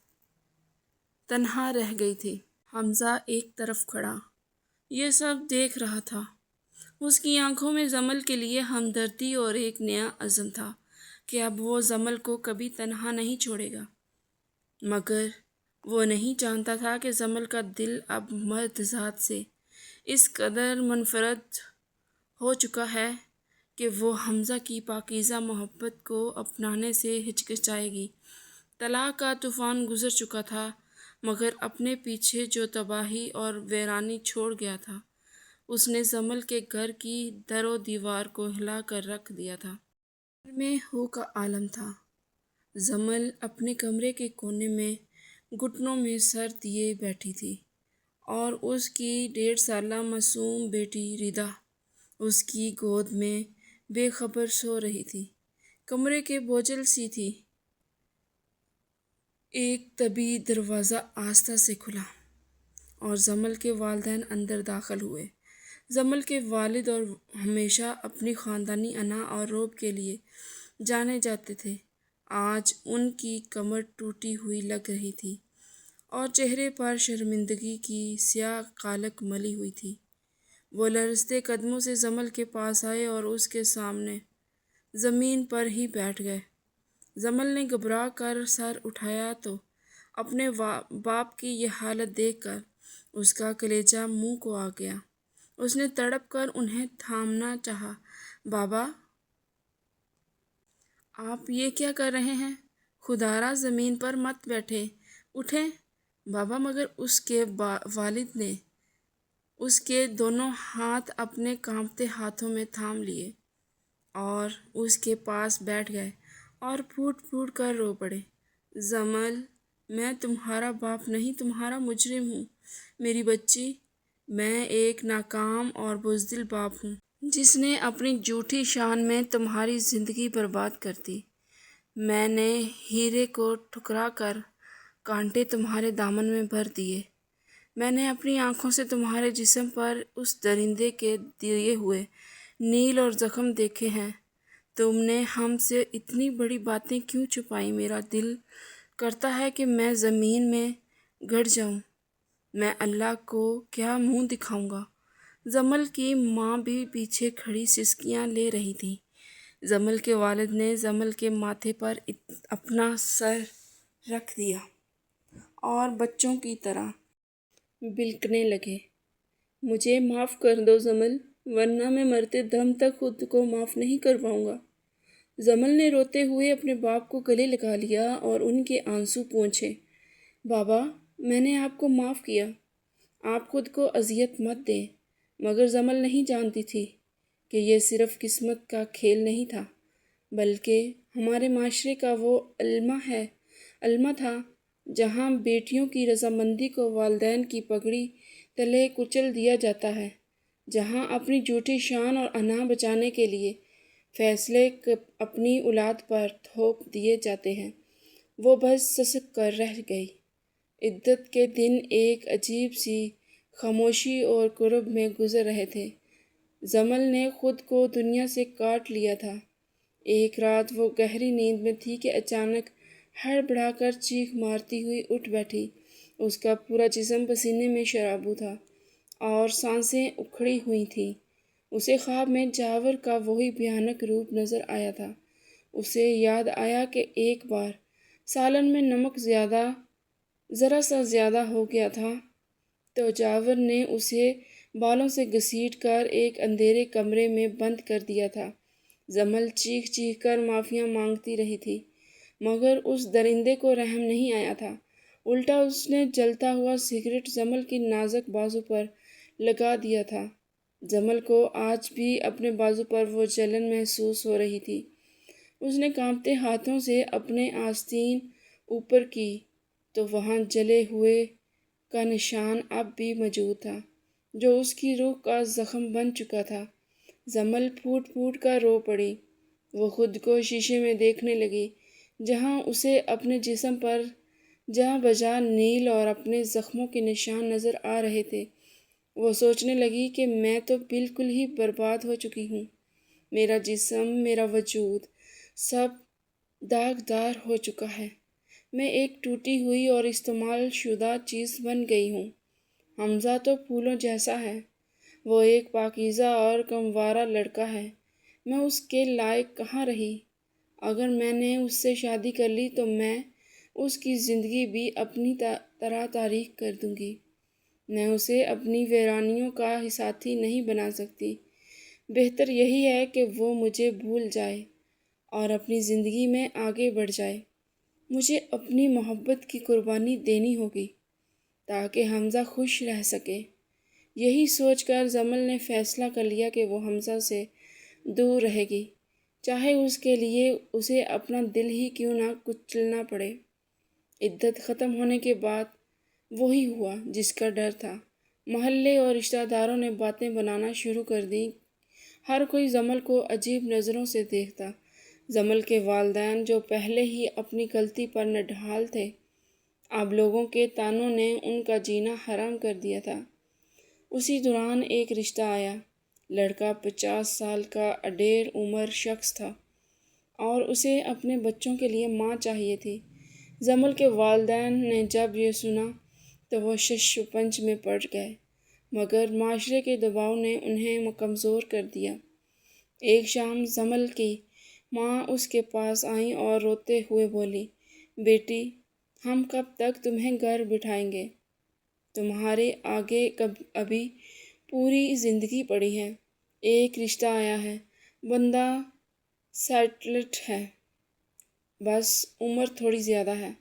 تنہا رہ گئی تھی۔ حمزہ ایک طرف کھڑا یہ سب دیکھ رہا تھا۔ اس کی آنکھوں میں جمل کے لیے ہمدردی اور ایک نیا عزم تھا کہ اب وہ جمل کو کبھی تنہا نہیں چھوڑے گا، مگر وہ نہیں جانتا تھا کہ جمل کا دل اب مرد ذات سے اس قدر منفرد ہو چکا ہے کہ وہ حمزہ کی پاکیزہ محبت کو اپنانے سے ہچکچائے گی۔ طلاق کا طوفان گزر چکا تھا، مگر اپنے پیچھے جو تباہی اور ویرانی چھوڑ گیا تھا، اس نے جمل کے گھر کی در و دیوار کو ہلا کر رکھ دیا تھا۔ گھر میں ہو کا عالم تھا۔ جمل اپنے کمرے کے کونے میں گھٹنوں میں سر دیے بیٹھی تھی اور اس کی 1.5 سالہ معصوم بیٹی ردا اس کی گود میں بے خبر سو رہی تھی۔ کمرے کے بوجھل سی تھی۔ ایک طبی دروازہ آہستہ سے کھلا اور جمل کے والدین اندر داخل ہوئے۔ جمل کے والد اور ہمیشہ اپنی خاندانی انا اور روب کے لیے جانے جاتے تھے، آج ان کی کمر ٹوٹی ہوئی لگ رہی تھی اور چہرے پر شرمندگی کی سیاہ قالک ملی ہوئی تھی۔ وہ لرزتے قدموں سے جمل کے پاس آئے اور اس کے سامنے زمین پر ہی بیٹھ گئے۔ جمل نے گھبرا کر سر اٹھایا تو اپنے باپ کی یہ حالت دیکھ کر اس کا کلیجہ منہ کو آ گیا۔ اس نے تڑپ کر انہیں تھامنا چاہا۔ بابا، آپ یہ کیا کر رہے ہیں؟ خدارا زمین پر مت بیٹھیں، اٹھیں۔ بابا، مگر اس کے والد نے اس کے دونوں ہاتھ اپنے کانپتے ہاتھوں میں تھام لیے اور اس کے پاس بیٹھ گئے اور پھوٹ پھوٹ کر رو پڑے۔ جمل، میں تمہارا باپ نہیں، تمہارا مجرم ہوں۔ میری بچی، میں ایک ناکام اور بزدل باپ ہوں جس نے اپنی جھوٹی شان میں تمہاری زندگی برباد کر دی۔ میں نے ہیرے کو ٹھکرا کر کانٹے تمہارے دامن میں بھر دیے۔ میں نے اپنی آنکھوں سے تمہارے جسم پر اس درندے کے دیے ہوئے نیل اور زخم دیکھے ہیں۔ تم نے ہم سے اتنی بڑی باتیں کیوں چھپائیں؟ میرا دل کرتا ہے کہ میں زمین میں گڑ جاؤں۔ میں اللہ کو کیا منہ دکھاؤں گا؟ جمل کی ماں بھی پیچھے کھڑی سسکیاں لے رہی تھی۔ جمل کے والد نے جمل کے ماتھے پر اپنا سر رکھ دیا اور بچوں کی طرح بلکنے لگے۔ مجھے معاف کر دو جمل، ورنہ میں مرتے دم تک خود کو معاف نہیں کر پاؤں گا۔ جمل نے روتے ہوئے اپنے باپ کو گلے لگا لیا اور ان کے آنسو پونچھے۔ بابا، میں نے آپ کو معاف کیا، آپ خود کو اذیت مت دیں۔ مگر جمل نہیں جانتی تھی کہ یہ صرف قسمت کا کھیل نہیں تھا، بلکہ ہمارے معاشرے کا وہ علمہ تھا جہاں بیٹیوں کی رضامندی کو والدین کی پگڑی تلے کچل دیا جاتا ہے، جہاں اپنی جھوٹی شان اور انا بچانے کے لیے فیصلے اپنی اولاد پر تھوپ دیے جاتے ہیں۔ وہ بس سسک کر رہ گئی۔ عدت کے دن ایک عجیب سی خاموشی اور کرب میں گزر رہے تھے۔ جمل نے خود کو دنیا سے کاٹ لیا تھا۔ ایک رات وہ گہری نیند میں تھی کہ اچانک ہڑبڑا کر چیخ مارتی ہوئی اٹھ بیٹھی۔ اس کا پورا جسم پسینے میں شرابو تھا اور سانسیں اکھڑی ہوئی تھیں۔ اسے خواب میں جاور کا وہی بھیانک روپ نظر آیا تھا۔ اسے یاد آیا کہ ایک بار سالن میں نمک ذرا سا زیادہ ہو گیا تھا تو جاور نے اسے بالوں سے گھسیٹ کر ایک اندھیرے کمرے میں بند کر دیا تھا۔ جمل چیخ چیخ کر معافیاں مانگتی رہی تھی، مگر اس درندے کو رحم نہیں آیا تھا۔ الٹا اس نے جلتا ہوا سگریٹ جمل کی نازک بازو پر لگا دیا تھا۔ جمل کو آج بھی اپنے بازو پر وہ جلن محسوس ہو رہی تھی۔ اس نے کانپتے ہاتھوں سے اپنے آستین اوپر کی تو وہاں جلے ہوئے کا نشان اب بھی موجود تھا، جو اس کی روح کا زخم بن چکا تھا۔ جمل پھوٹ پھوٹ کر رو پڑی۔ وہ خود کو شیشے میں دیکھنے لگی، جہاں اسے اپنے جسم پر جہاں بجا نیل اور اپنے زخموں کے نشان نظر آ رہے تھے۔ وہ سوچنے لگی کہ میں تو بالکل ہی برباد ہو چکی ہوں۔ میرا جسم، میرا وجود سب داغدار ہو چکا ہے۔ میں ایک ٹوٹی ہوئی اور استعمال شدہ چیز بن گئی ہوں۔ حمزہ تو پھولوں جیسا ہے۔ وہ ایک پاکیزہ اور کموارہ لڑکا ہے۔ میں اس کے لائق کہاں رہی؟ اگر میں نے اس سے شادی کر لی تو میں اس کی زندگی بھی اپنی طرح تاریک کر دوں گی۔ میں اسے اپنی ویرانیوں کا ساتھی نہیں بنا سکتی۔ بہتر یہی ہے کہ وہ مجھے بھول جائے اور اپنی زندگی میں آگے بڑھ جائے۔ مجھے اپنی محبت کی قربانی دینی ہوگی تاکہ حمزہ خوش رہ سکے۔ یہی سوچ کر جمل نے فیصلہ کر لیا کہ وہ حمزہ سے دور رہے گی، چاہے اس کے لیے اسے اپنا دل ہی کیوں نہ کچلنا پڑے۔ عدت ختم ہونے کے بعد وہی ہوا جس کا ڈر تھا۔ محلے اور رشتہ داروں نے باتیں بنانا شروع کر دیں۔ ہر کوئی جمل کو عجیب نظروں سے دیکھتا۔ جمل کے والدین، جو پہلے ہی اپنی غلطی پر نڈھال تھے، اب لوگوں کے طعنوں نے ان کا جینا حرام کر دیا تھا۔ اسی دوران ایک رشتہ آیا۔ لڑکا 50 سال کا اڈیر عمر شخص تھا اور اسے اپنے بچوں کے لیے ماں چاہیے تھی۔ جمل کے والدین نے جب یہ سنا تو وہ شش و پنج میں پڑ گئے، مگر معاشرے کے دباؤ نے انہیں کمزور کر دیا۔ ایک شام جمل کی ماں اس کے پاس آئیں اور روتے ہوئے بولی، بیٹی، ہم کب تک تمہیں گھر بٹھائیں گے؟ تمہارے آگے ابھی پوری زندگی پڑی ہے۔ ایک رشتہ آیا ہے، بندہ سیٹلڈ ہے، بس عمر تھوڑی زیادہ ہے،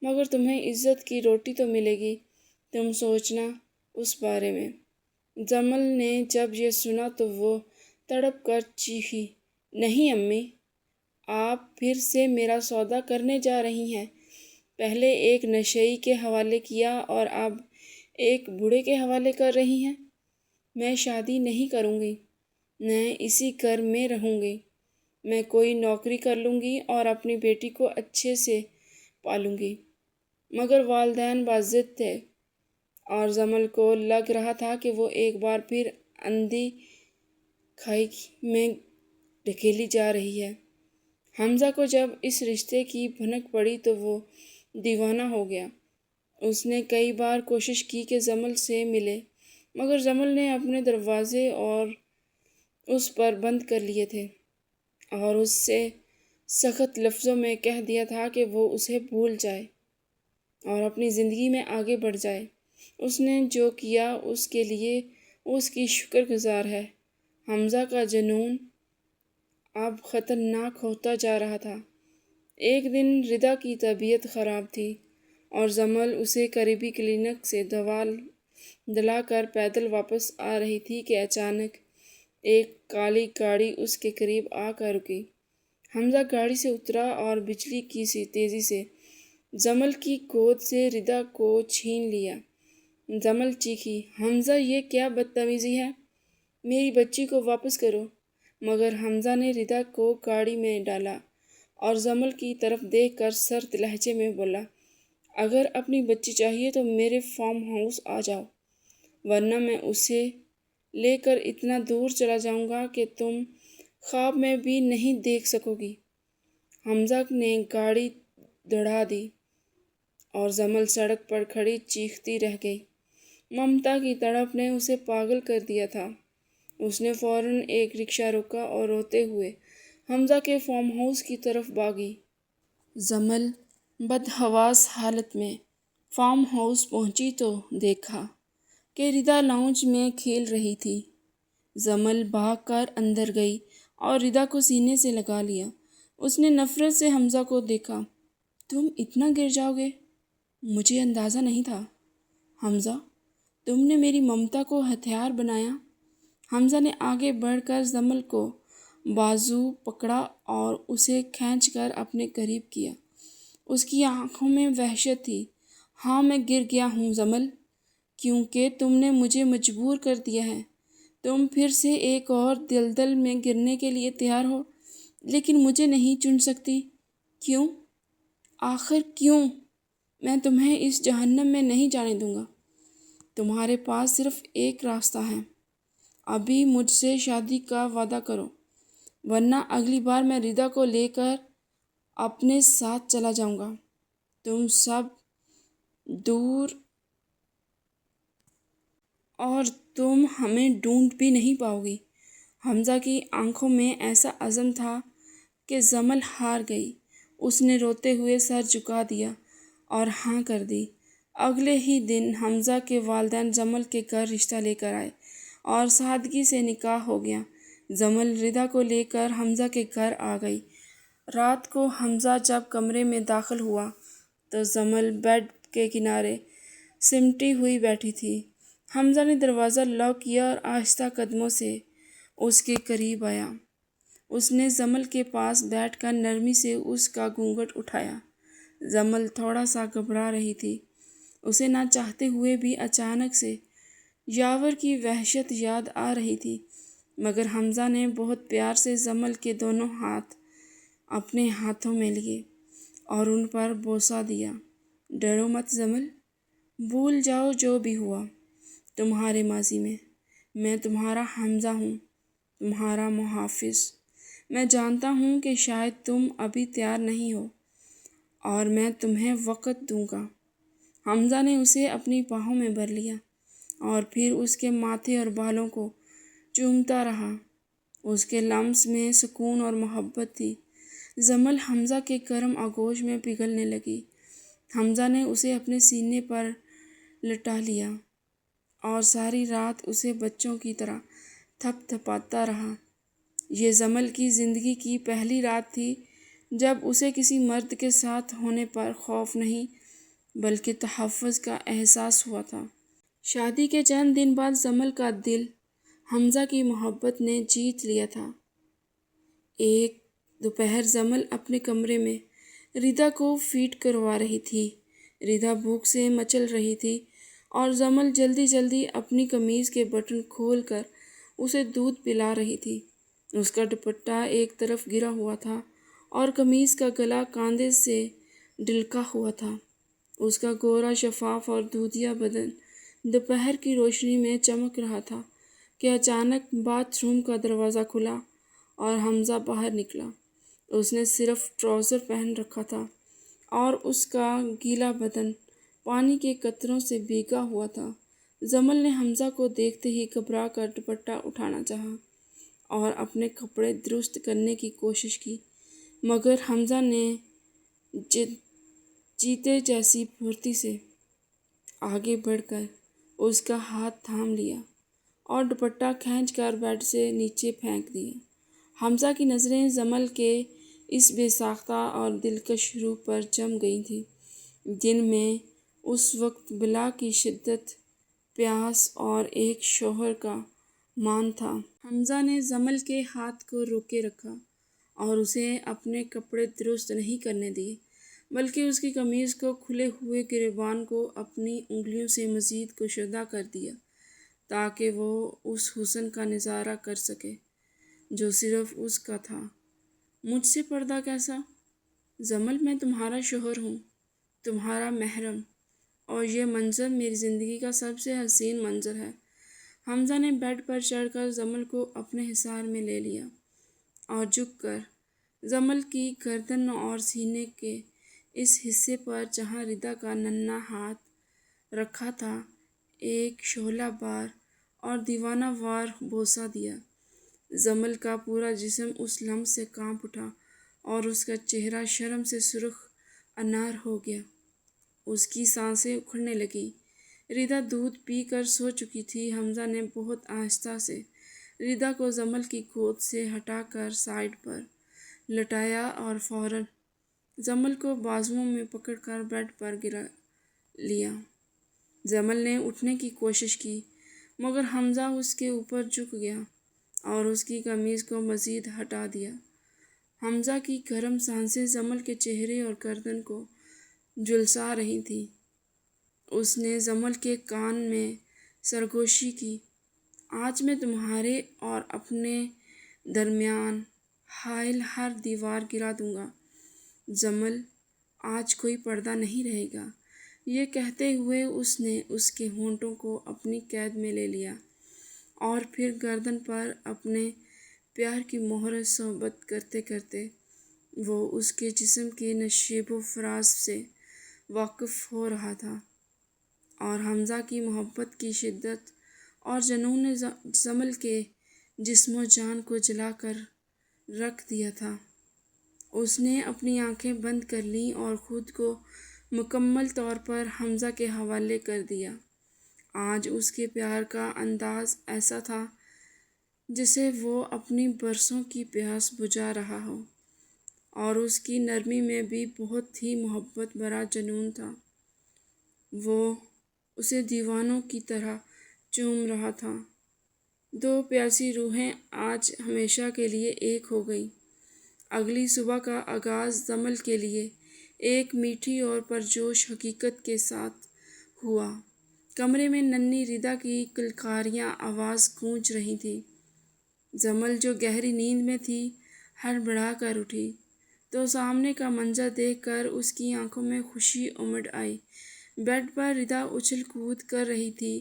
مگر تمہیں عزت کی روٹی تو ملے گی۔ تم سوچنا اس بارے میں۔ جمل نے جب یہ سنا تو وہ تڑپ کر چیخی، نہیں امی، آپ پھر سے میرا سودا کرنے جا رہی ہیں۔ پہلے ایک نشئی کے حوالے کیا اور اب ایک بوڑھے کے حوالے کر رہی ہیں۔ میں شادی نہیں کروں گی، میں اسی گھر میں رہوں گی۔ میں کوئی نوکری کر لوں گی اور اپنی بیٹی کو اچھے سے پالوں گی۔ مگر والدین باضد تھے اور جمل کو لگ رہا تھا کہ وہ ایک بار پھر اندھی کھائی میں ڈھکیلی جا رہی ہے۔ حمزہ کو جب اس رشتے کی بھنک پڑی تو وہ دیوانہ ہو گیا۔ اس نے کئی بار کوشش کی کہ جمل سے ملے، مگر جمل نے اپنے دروازے اور اس پر بند کر لیے تھے اور اس سے سخت لفظوں میں کہہ دیا تھا کہ وہ اسے بھول جائے اور اپنی زندگی میں آگے بڑھ جائے۔ اس نے جو کیا اس کے لیے اس کی شکر گزار ہے۔ حمزہ کا جنون اب خطرناک ہوتا جا رہا تھا۔ ایک دن ردا کی طبیعت خراب تھی اور جمل اسے قریبی کلینک سے دوا دلا کر پیدل واپس آ رہی تھی کہ اچانک ایک کالی گاڑی اس کے قریب آ کر رکی۔ حمزہ گاڑی سے اترا اور بجلی کی سی تیزی سے جمل کی گود سے ردا کو چھین لیا۔ جمل چیخی، حمزہ، یہ کیا بدتمیزی ہے؟ میری بچی کو واپس کرو۔ مگر حمزہ نے ردا کو گاڑی میں ڈالا اور جمل کی طرف دیکھ کر سرد لہجے میں بولا، اگر اپنی بچی چاہیے تو میرے فارم ہاؤس آ جاؤ، ورنہ میں اسے لے کر اتنا دور چلا جاؤں گا کہ تم خواب میں بھی نہیں دیکھ سکو گی۔ حمزہ نے گاڑی دوڑا دی اور جمل سڑک پر کھڑی چیختی رہ گئی۔ ممتا کی تڑپ نے اسے پاگل کر دیا تھا۔ اس نے فوراً ایک رکشہ روکا اور روتے ہوئے حمزہ کے فارم ہاؤس کی طرف بھاگی۔ جمل بدحواس حالت میں فارم ہاؤس پہنچی تو دیکھا کہ ردا لاؤنج میں کھیل رہی تھی۔ جمل بھاگ کر اندر گئی اور ردا کو سینے سے لگا لیا۔ اس نے نفرت سے حمزہ کو دیکھا تم اتنا گر جاؤ گے؟ مجھے اندازہ نہیں تھا۔ حمزہ، تم نے میری ممتا کو ہتھیار بنایا۔ حمزہ نے آگے بڑھ کر جمل کو بازو پکڑا اور اسے کھینچ کر اپنے قریب کیا۔ اس کی آنکھوں میں وحشت تھی۔ ہاں، میں گر گیا ہوں جمل، کیونکہ تم نے مجھے مجبور کر دیا ہے۔ تم پھر سے ایک اور دلدل میں گرنے کے لیے تیار ہو، لیکن مجھے نہیں چن سکتی۔ کیوں؟ آخر کیوں؟ میں تمہیں اس جہنم میں نہیں جانے دوں گا۔ تمہارے پاس صرف ایک راستہ ہے۔ ابھی مجھ سے شادی کا وعدہ کرو، ورنہ اگلی بار میں ردا کو لے کر اپنے ساتھ چلا جاؤں گا۔ تم سب دور اور تم ہمیں ڈھونڈ بھی نہیں پاؤ گی۔ حمزہ کی آنکھوں میں ایسا عزم تھا کہ جمل ہار گئی۔ اس نے روتے ہوئے سر جھکا دیا اور ہاں کر دی۔ اگلے ہی دن حمزہ کے والدین جمل کے گھر رشتہ لے کر آئے اور سادگی سے نکاح ہو گیا۔ جمل ردا کو لے کر حمزہ کے گھر آ گئی۔ رات کو حمزہ جب کمرے میں داخل ہوا تو جمل بیڈ کے کنارے سمٹی ہوئی بیٹھی تھی۔ حمزہ نے دروازہ لاک کیا اور آہستہ قدموں سے اس کے قریب آیا۔ اس نے جمل کے پاس بیٹھ کر نرمی سے اس کا گھونگھٹ اٹھایا۔ جمل تھوڑا سا گھبرا رہی تھی۔ اسے نہ چاہتے ہوئے بھی اچانک سے یاور کی وحشت یاد آ رہی تھی، مگر حمزہ نے بہت پیار سے جمل کے دونوں ہاتھ اپنے ہاتھوں میں لیے اور ان پر بوسہ دیا۔ ڈرو مت جمل، بھول جاؤ جو بھی ہوا تمہارے ماضی میں تمہارا حمزہ ہوں، تمہارا محافظ۔ میں جانتا ہوں کہ شاید تم ابھی تیار نہیں ہو اور میں تمہیں وقت دوں گا۔ حمزہ نے اسے اپنی باہوں میں بھر لیا اور پھر اس کے ماتھے اور بالوں کو چومتا رہا۔ اس کے لمس میں سکون اور محبت تھی۔ جمل حمزہ کے گرم آغوش میں پگھلنے لگی۔ حمزہ نے اسے اپنے سینے پر لٹا لیا اور ساری رات اسے بچوں کی طرح تھپ تھپاتا رہا۔ یہ جمل کی زندگی کی پہلی رات تھی جب اسے کسی مرد کے ساتھ ہونے پر خوف نہیں بلکہ تحفظ کا احساس ہوا تھا۔ شادی کے چند دن بعد جمل کا دل حمزہ کی محبت نے جیت لیا تھا۔ ایک دوپہر جمل اپنے کمرے میں ردا کو فیڈ کروا رہی تھی۔ ردا بھوک سے مچل رہی تھی اور جمل جلدی جلدی اپنی قمیض کے بٹن کھول کر اسے دودھ پلا رہی تھی۔ اس کا دوپٹہ ایک طرف گرا ہوا تھا اور قمیض کا گلا کاندھے سے ڈھلکا ہوا تھا۔ اس کا گورا، شفاف اور دودھیا بدن دوپہر کی روشنی میں چمک رہا تھا کہ اچانک باتھ روم کا دروازہ کھلا اور حمزہ باہر نکلا۔ اس نے صرف ٹراؤزر پہن رکھا تھا اور اس کا گیلا بدن پانی کے قطروں سے بھیگا ہوا تھا۔ جمل نے حمزہ کو دیکھتے ہی گھبرا کر دوپٹہ اٹھانا چاہا اور اپنے کپڑے درست کرنے کی کوشش کی، مگر حمزہ نے چیتے جیسی پھرتی سے آگے بڑھ کر اس کا ہاتھ تھام لیا اور دوپٹہ کھینچ کر بیڈ سے نیچے پھینک دیا۔ حمزہ کی نظریں جمل کے اس بے ساختہ اور دلکش روپ پر جم گئی تھیں۔ دل میں اس وقت بلا کی شدت، پیاس اور ایک شوہر کا مان تھا۔ حمزہ نے جمل کے ہاتھ کو روکے رکھا اور اسے اپنے کپڑے درست نہیں کرنے دیے، بلکہ اس کی قمیض کو کھلے ہوئے گریبان کو اپنی انگلیوں سے مزید کشادہ کر دیا تاکہ وہ اس حسن کا نظارہ کر سکے جو صرف اس کا تھا۔ مجھ سے پردہ کیسا؟ جمل، میں تمہارا شوہر ہوں، تمہارا محرم، اور یہ منظر میری زندگی کا سب سے حسین منظر ہے۔ حمزہ نے بیڈ پر چڑھ کر جمل کو اپنے حصار میں لے لیا اور جھک کر جمل کی گردن اور سینے کے اس حصے پر جہاں ردا کا ننھا ہاتھ رکھا تھا ایک شعلہ بار اور دیوانہ وار بوسہ دیا۔ جمل کا پورا جسم اس لمس سے کانپ اٹھا اور اس کا چہرہ شرم سے سرخ انار ہو گیا۔ اس کی سانسیں اکھڑنے لگیں۔ ردا دودھ پی کر سو چکی تھی۔ حمزہ نے بہت آہستہ سے ردا کو جمل کی گود سے ہٹا کر سائیڈ پر لٹایا اور فوراً جمل کو بازوؤں میں پکڑ کر بیڈ پر گرا لیا۔ جمل نے اٹھنے کی کوشش کی مگر حمزہ اس کے اوپر جھک گیا اور اس کی قمیض کو مزید ہٹا دیا۔ حمزہ کی گرم سانسیں جمل کے چہرے اور گردن کو جھلسا رہی تھیں۔ اس نے جمل کے کان میں سرگوشی کی، آج میں تمہارے اور اپنے درمیان حائل ہر دیوار گرا دوں گا۔ جمل، آج کوئی پردہ نہیں رہے گا۔ یہ کہتے ہوئے اس نے اس کے ہونٹوں کو اپنی قید میں لے لیا اور پھر گردن پر اپنے پیار کی مہر ثابت کرتے کرتے وہ اس کے جسم کے نشیب و فراز سے واقف ہو رہا تھا، اور حمزہ کی محبت کی شدت اور جنون نے جمل کے جسم و جان کو جلا کر رکھ دیا تھا۔ اس نے اپنی آنکھیں بند کر لیں اور خود کو مکمل طور پر حمزہ کے حوالے کر دیا۔ آج اس کے پیار کا انداز ایسا تھا جسے وہ اپنی برسوں کی پیاس بجھا رہا ہو، اور اس کی نرمی میں بھی بہت ہی محبت بھرا جنون تھا۔ وہ اسے دیوانوں کی طرح چوم رہا تھا۔ دو پیاسی روحیں آج ہمیشہ کے لیے ایک ہو گئیں۔ اگلی صبح کا آغاز جمل کے لیے ایک میٹھی اور پرجوش حقیقت کے ساتھ ہوا۔ کمرے میں ننھی ردا کی کلکاریاں آواز گونج رہی تھیں۔ جمل جو گہری نیند میں تھی ہڑبڑا کر اٹھی تو سامنے کا منظر دیکھ کر اس کی آنکھوں میں خوشی امڑ آئی۔ بیڈ پر ردا اچھل کود کر رہی تھی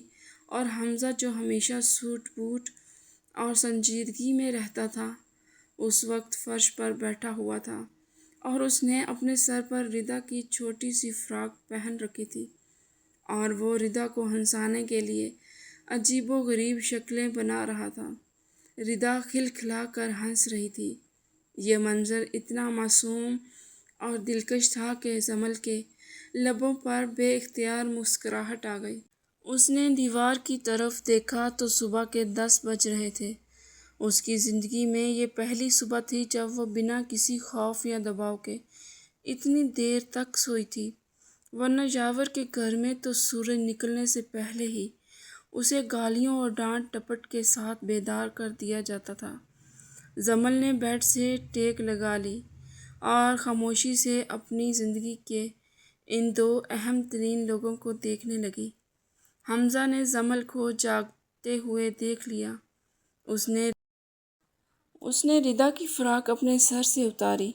اور حمزہ جو ہمیشہ سوٹ بوٹ اور سنجیدگی میں رہتا تھا اس وقت فرش پر بیٹھا ہوا تھا، اور اس نے اپنے سر پر ردا کی چھوٹی سی فراک پہن رکھی تھی اور وہ ردا کو ہنسانے کے لیے عجیب و غریب شکلیں بنا رہا تھا۔ ردا کھلکھلا کر ہنس رہی تھی۔ یہ منظر اتنا معصوم اور دلکش تھا کہ جمل کے لبوں پر بے اختیار مسکراہٹ آ گئی۔ اس نے دیوار کی طرف دیکھا تو صبح کے 10 بج رہے تھے۔ اس کی زندگی میں یہ پہلی صبح تھی جب وہ بنا کسی خوف یا دباؤ کے اتنی دیر تک سوئی تھی، ورنہ یاور کے گھر میں تو سورج نکلنے سے پہلے ہی اسے گالیوں اور ڈانٹ ٹپٹ کے ساتھ بیدار کر دیا جاتا تھا۔ جمل نے بیڈ سے ٹیک لگا لی اور خاموشی سے اپنی زندگی کے ان دو اہم ترین لوگوں کو دیکھنے لگی۔ حمزہ نے جمل کو جاگتے ہوئے دیکھ لیا۔ اس نے ردا کی فراک اپنے سر سے اتاری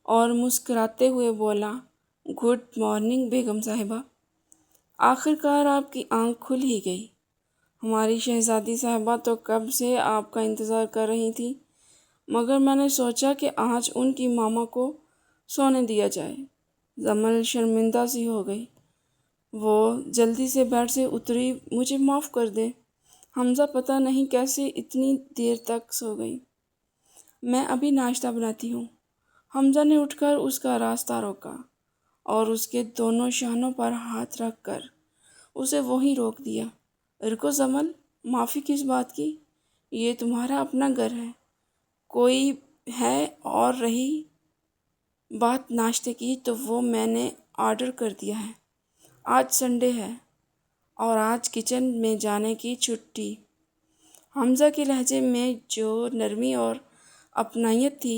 اور مسکراتے ہوئے بولا، گڈ مارننگ بیگم صاحبہ، آخر کار آپ کی آنکھ کھل ہی گئی۔ ہماری شہزادی صاحبہ تو کب سے آپ کا انتظار کر رہی تھی، مگر میں نے سوچا کہ آج ان کی ماما کو سونے دیا جائے۔ جمل شرمندہ سی ہو گئی۔ وہ جلدی سے بیڈ سے اتری۔ مجھے معاف کر دیں حمزہ، پتہ نہیں کیسے اتنی دیر تک سو گئی۔ میں ابھی ناشتہ بناتی ہوں۔ حمزہ نے اٹھ کر اس کا راستہ روکا اور اس کے دونوں شانوں پر ہاتھ رکھ کر اسے وہیں روک دیا۔ رکو جمل، معافی کس بات کی؟ یہ تمہارا اپنا گھر ہے، کوئی ہے، اور رہی بات ناشتے کی تو وہ میں نے آرڈر کر دیا ہے۔ آج سنڈے ہے اور آج کچن میں جانے کی چھٹی۔ حمزہ کے لہجے میں جو نرمی اور اپنائیت تھی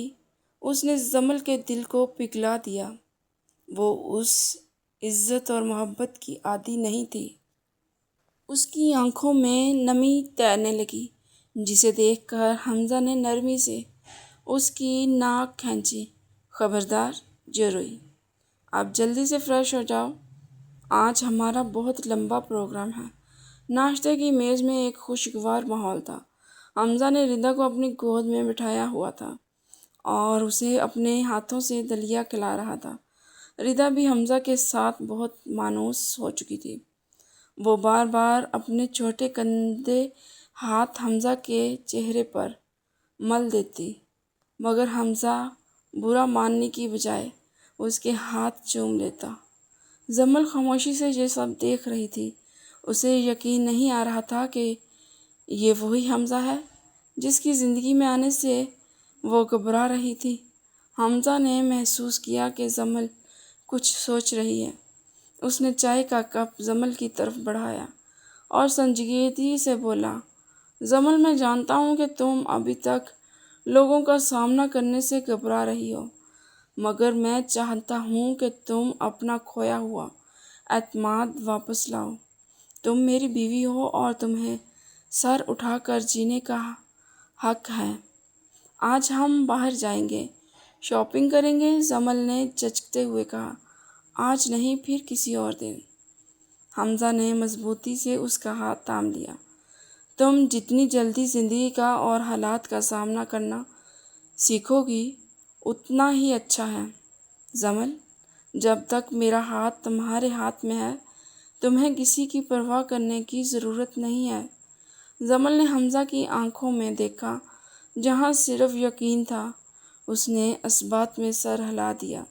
اس نے جمل کے دل کو پگھلا دیا۔ وہ اس عزت اور محبت کی عادی نہیں تھی۔ اس کی آنکھوں میں نمی تیرنے لگی جسے دیکھ کر حمزہ نے نرمی سے اس کی ناک کھینچی۔ خبردار، جو روئی، اب جلدی سے فریش ہو جاؤ، آج ہمارا بہت لمبا پروگرام ہے۔ ناشتے کی میز میں ایک خوشگوار ماحول تھا۔ حمزہ نے ردا کو اپنی گود میں بٹھایا ہوا تھا اور اسے اپنے ہاتھوں سے دلیا کھلا رہا تھا۔ ردا بھی حمزہ کے ساتھ بہت مانوس ہو چکی تھی۔ وہ بار بار اپنے چھوٹے گندے ہاتھ حمزہ کے چہرے پر مل دیتی، مگر حمزہ برا ماننے کی بجائے اس کے ہاتھ چوم لیتا۔ جمل خاموشی سے یہ سب دیکھ رہی تھی۔ اسے یقین نہیں آ رہا تھا کہ یہ وہی حمزہ ہے جس کی زندگی میں آنے سے وہ گھبرا رہی تھی۔ حمزہ نے محسوس کیا کہ زمل کچھ سوچ رہی ہے۔ اس نے چائے کا کپ زمل کی طرف بڑھایا اور سنجیدگی سے بولا، زمل، میں جانتا ہوں کہ تم ابھی تک لوگوں کا سامنا کرنے سے گھبرا رہی ہو، مگر میں چاہتا ہوں کہ تم اپنا کھویا ہوا اعتماد واپس لاؤ۔ تم میری بیوی ہو اور تمہیں سر اٹھا کر جینے کا حق ہے۔ آج ہم باہر جائیں گے، شاپنگ کریں گے، زمل نے جھجکتے ہوئے کہا۔ آج نہیں، پھر کسی اور دن۔ حمزہ نے مضبوطی سے اس کا ہاتھ تھام لیا۔ تم جتنی جلدی زندگی کا اور حالات کا سامنا کرنا سیکھو گی، اتنا ہی اچھا ہے۔ زمل، جب تک میرا ہاتھ تمہارے ہاتھ میں ہے، تمہیں کسی کی پرواہ کرنے کی ضرورت نہیں ہے۔ زمل نے حمزہ کی آنکھوں میں دیکھا جہاں صرف یقین تھا۔ اس نے اثبات میں سر ہلا دیا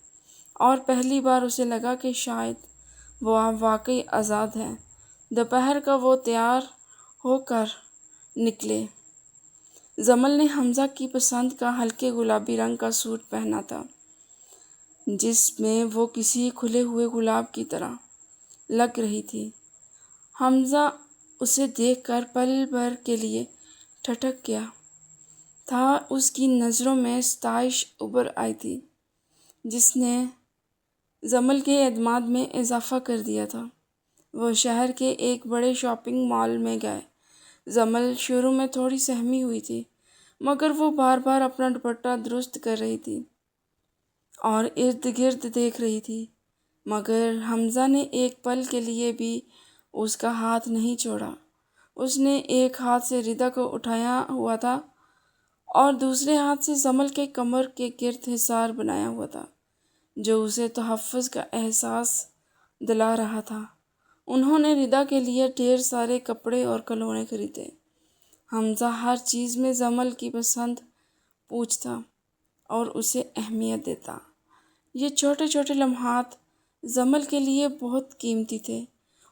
اور پہلی بار اسے لگا کہ شاید وہ اب واقعی آزاد ہے۔ دوپہر کا وہ تیار ہو کر نکلے۔ زمل نے حمزہ کی پسند کا ہلکے گلابی رنگ کا سوٹ پہنا تھا، جس میں وہ کسی کھلے ہوئے گلاب کی طرح لگ رہی تھی۔ حمزہ اسے دیکھ کر پل بھر کے لیے ٹھٹک گیا تھا۔ اس کی نظروں میں ستائش ابھر آئی تھی جس نے زمل کے اعتماد میں اضافہ کر دیا تھا۔ وہ شہر کے ایک بڑے شاپنگ مال میں گئے۔ زمل شروع میں تھوڑی سہمی ہوئی تھی، مگر وہ بار بار اپنا دوپٹہ درست کر رہی تھی اور ارد گرد دیکھ رہی تھی، مگر حمزہ نے ایک پل کے لیے بھی اس کا ہاتھ نہیں چھوڑا۔ اس نے ایک ہاتھ سے ردا کو اٹھایا ہوا تھا اور دوسرے ہاتھ سے زمل کے کمر کے گرد حصار بنایا ہوا تھا، جو اسے تحفظ کا احساس دلا رہا تھا۔ انہوں نے ردا کے لیے ڈھیر سارے کپڑے اور کھلونے خریدے۔ حمزہ ہر چیز میں زمل کی پسند پوچھتا اور اسے اہمیت دیتا۔ یہ چھوٹے چھوٹے لمحات زمل کے لیے بہت قیمتی تھے۔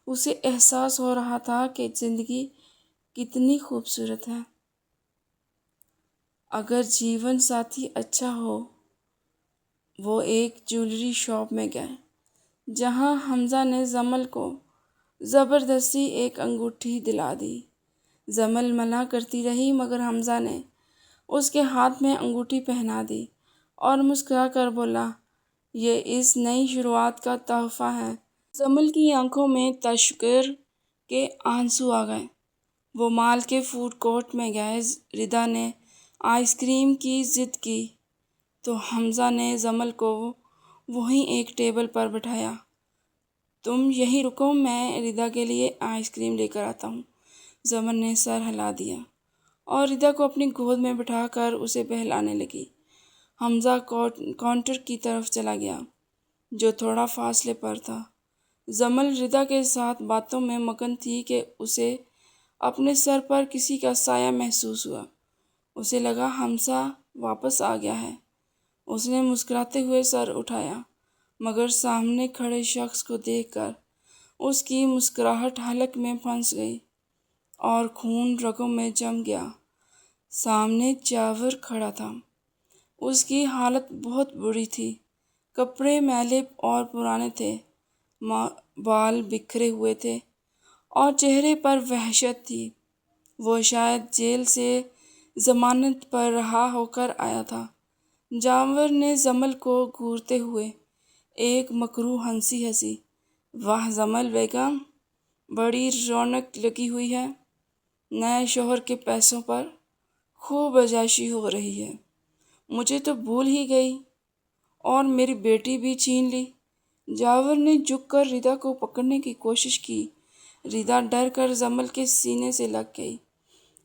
اسے احساس ہو رہا تھا کہ زندگی کتنی خوبصورت ہے اگر جیون ساتھی اچھا ہو۔ وہ ایک جیولری شاپ میں گئے جہاں حمزہ نے زمل کو زبردستی ایک انگوٹھی دلا دی۔ زمل منع کرتی رہی، مگر حمزہ نے اس کے ہاتھ میں انگوٹھی پہنا دی اور مسکرا کر بولا، یہ اس نئی شروعات کا تحفہ ہے۔ زمل کی آنکھوں میں تشکر کے آنسو آ گئے۔ وہ مال کے فوڈ کورٹ میں گئے۔ ردا نے آئس کریم کی ضد کی تو حمزہ نے زمل کو وہیں ایک ٹیبل پر بٹھایا۔ تم یہیں رکو، میں ردا کے لیے آئس کریم لے کر آتا ہوں۔ زمل نے سر ہلا دیا اور ردا کو اپنی گود میں بٹھا کر اسے بہلانے لگی۔ حمزہ کاؤنٹر کی طرف چلا گیا جو تھوڑا فاصلے پر تھا۔ زمل ردا کے ساتھ باتوں میں مگن تھی کہ اسے اپنے سر پر کسی کا سایہ محسوس ہوا۔ اسے لگا حمزہ واپس آ گیا ہے۔ اس نے مسکراتے ہوئے سر اٹھایا، مگر سامنے کھڑے شخص کو دیکھ کر اس کی مسکراہٹ حلق میں پھنس گئی اور خون رگوں میں جم گیا۔ سامنے جاور کھڑا تھا۔ اس کی حالت بہت بری تھی۔ کپڑے میلے اور پرانے تھے، بال بکھرے ہوئے تھے اور چہرے پر وحشت تھی۔ وہ شاید جیل سے ضمانت پر رہا ہو کر آیا تھا۔ جاور نے زمل کو گھورتے ہوئے ایک مکروہ ہنسی ہنسی۔ واہ زمل بیگم، بڑی رونق لگی ہوئی ہے۔ نئے شوہر کے پیسوں پر خوب عیاشی ہو رہی ہے۔ مجھے تو بھول ہی گئی اور میری بیٹی بھی چھین لی۔ جاور نے جھک کر ردا کو پکڑنے کی کوشش کی۔ ردا ڈر کر زمل کے سینے سے لگ گئی۔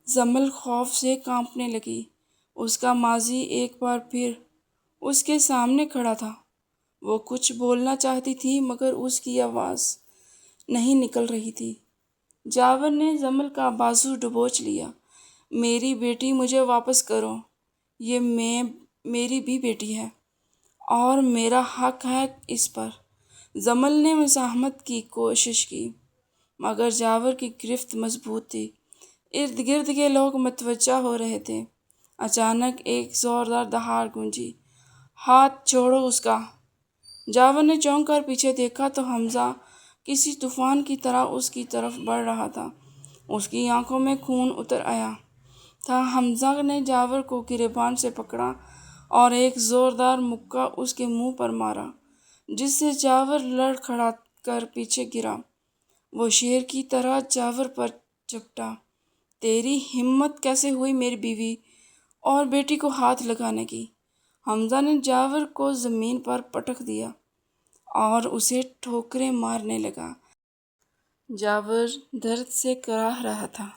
زمل خوف سے کانپنے لگی۔ اس کا ماضی ایک بار پھر اس کے سامنے کھڑا تھا۔ وہ کچھ بولنا چاہتی تھی، مگر اس کی آواز نہیں نکل رہی تھی۔ جاور نے زمل کا بازو دبوچ لیا۔ میری بیٹی مجھے واپس کرو۔ یہ میری بھی بیٹی ہے اور میرا حق ہے اس پر۔ زمل نے مزاحمت کی کوشش کی، مگر جاور کی گرفت مضبوط تھی۔ ارد گرد کے لوگ متوجہ ہو رہے تھے۔ اچانک ایک زوردار دہاڑ گونجی۔ ہاتھ چھوڑو اس کا۔ جاور نے چونک کر پیچھے دیکھا تو حمزہ کسی طوفان کی طرح اس کی طرف بڑھ رہا تھا۔ اس کی آنکھوں میں خون اتر آیا تھا۔ حمزہ نے جاور کو گریبان سے پکڑا اور ایک زوردار مکہ اس کے منہ پر مارا، جس سے جاور لڑکھڑا کر پیچھے گرا۔ وہ شیر کی طرح جاور پر جھپٹا۔ تیری ہمت کیسے ہوئی میری بیوی اور بیٹی کو ہاتھ لگانے کی؟ حمزہ نے جاور کو زمین پر پٹک دیا اور اسے ٹھوکریں مارنے لگا۔ جاور درد سے کراہ رہا تھا۔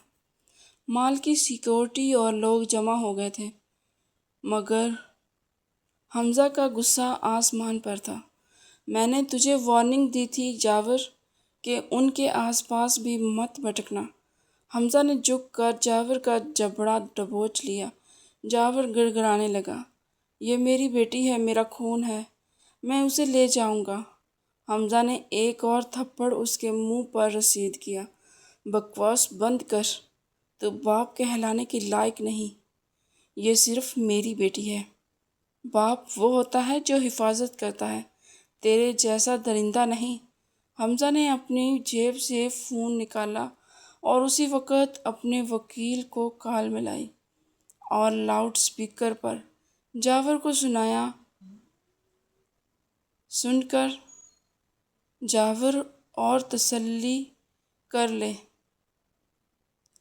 مال کی سیکورٹی اور لوگ جمع ہو گئے تھے، مگر حمزہ کا غصہ آسمان پر تھا۔ میں نے تجھے وارننگ دی تھی جاور کہ ان کے آس پاس بھی مت بھٹکنا۔ حمزہ نے جھک کر جاور کا جبڑا دبوچ لیا۔ جاور گڑگڑانے لگا، یہ میری بیٹی ہے، میرا خون ہے، میں اسے لے جاؤں گا۔ حمزہ نے ایک اور تھپڑ اس کے منہ پر رسید کیا۔ بکواس بند کر، تو باپ کہلانے کے لائق نہیں، یہ صرف میری بیٹی ہے۔ باپ وہ ہوتا ہے جو حفاظت کرتا ہے، تیرے جیسا درندہ نہیں۔ حمزہ نے اپنی جیب سے فون نکالا اور اسی وقت اپنے وکیل کو کال ملائی اور لاؤڈ سپیکر پر جاور کو سنایا۔ سن کر جاور اور تسلی کر لے،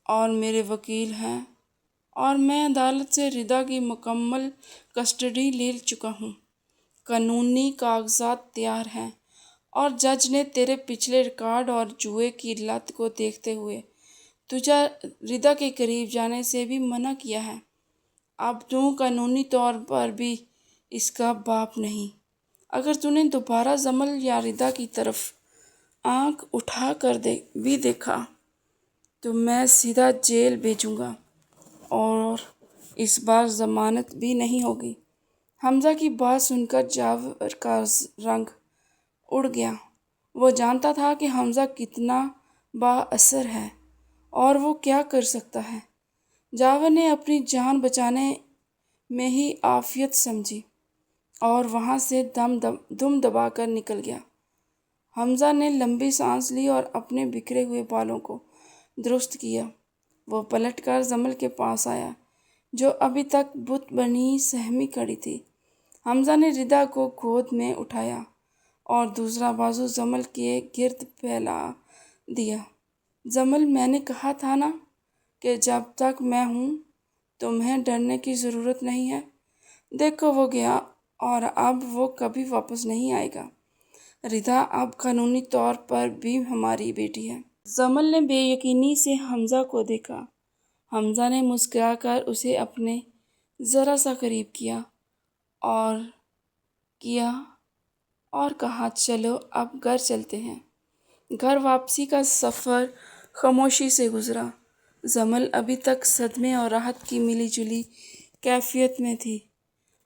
اور میرے وکیل ہیں اور میں عدالت سے ردا کی مکمل کسٹڈی لے چکا ہوں۔ قانونی کاغذات تیار ہیں اور جج نے تیرے پچھلے ریکارڈ اور جوئے کی لت کو دیکھتے ہوئے تجھے ردا کے قریب جانے سے بھی منع کیا ہے۔ اب تو قانونی طور پر بھی اس کا باپ نہیں۔ اگر تو نے دوبارہ جمل یا ردا کی طرف آنکھ اٹھا کر بھی دیکھا تو میں سیدھا جیل بھیجوں گا، اور اس بار ضمانت بھی نہیں ہوگی۔ حمزہ کی بات سن کر جاور کا رنگ اڑ گیا۔ وہ جانتا تھا کہ حمزہ کتنا با اثر ہے اور وہ کیا کر سکتا ہے۔ جاور نے اپنی جان بچانے میں ہی عافیت سمجھی اور وہاں سے دم دبا کر نکل گیا۔ حمزہ نے لمبی سانس لی اور اپنے بکھرے ہوئے بالوں کو درست کیا۔ وہ پلٹ کر جمل کے پاس آیا، جو ابھی تک بت بنی سہمی کھڑی تھی۔ حمزہ نے ردا کو گود میں اٹھایا اور دوسرا بازو جمل کے گرد پھیلا دیا۔ جمل، میں نے کہا تھا نا کہ جب تک میں ہوں تمہیں ڈرنے کی ضرورت نہیں ہے۔ دیکھو وہ گیا اور اب وہ کبھی واپس نہیں آئے گا۔ ردا اب قانونی طور پر بھی ہماری بیٹی ہے۔ جمل نے بے یقینی سے حمزہ کو دیکھا۔ حمزہ نے مسکرا کر اسے اپنے ذرا سا قریب کیا اور کہا، چلو اب گھر چلتے ہیں۔ گھر واپسی کا سفر خاموشی سے گزرا۔ جمل ابھی تک صدمے اور راحت کی ملی جلی کیفیت میں تھی۔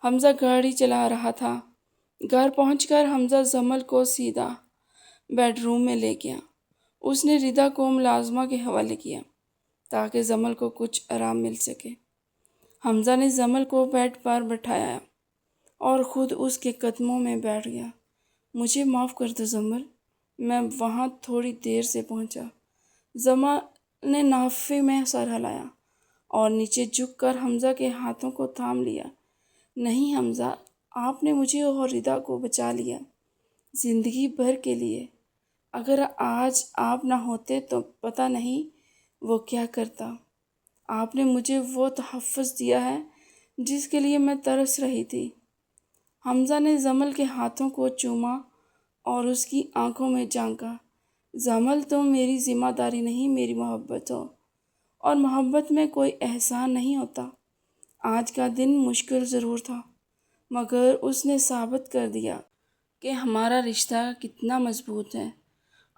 حمزہ گاڑی چلا رہا تھا۔ گھر پہنچ کر حمزہ جمل کو سیدھا بیڈ روم میں لے گیا۔ اس نے ردا کو ملازمہ کے حوالے کیا تاکہ جمل کو کچھ آرام مل سکے۔ حمزہ نے جمل کو بیڈ پر بٹھایا اور خود اس کے قدموں میں بیٹھ گیا۔ مجھے معاف کر دو جمل، میں وہاں تھوڑی دیر سے پہنچا۔ جمل نے نافے میں سر ہلایا اور نیچے جھک کر حمزہ کے ہاتھوں کو تھام لیا۔ نہیں حمزہ، آپ نے مجھے اور ردا کو بچا لیا، زندگی بھر کے لیے۔ اگر آج آپ نہ ہوتے تو پتہ نہیں وہ کیا کرتا۔ آپ نے مجھے وہ تحفظ دیا ہے جس کے لیے میں ترس رہی تھی۔ حمزہ نے جمل کے ہاتھوں کو چوما اور اس کی آنکھوں میں جھانکا۔ جمل، تم میری ذمہ داری نہیں، میری محبت ہو، اور محبت میں کوئی احسان نہیں ہوتا۔ آج کا دن مشکل ضرور تھا، مگر اس نے ثابت کر دیا کہ ہمارا رشتہ کتنا مضبوط ہے۔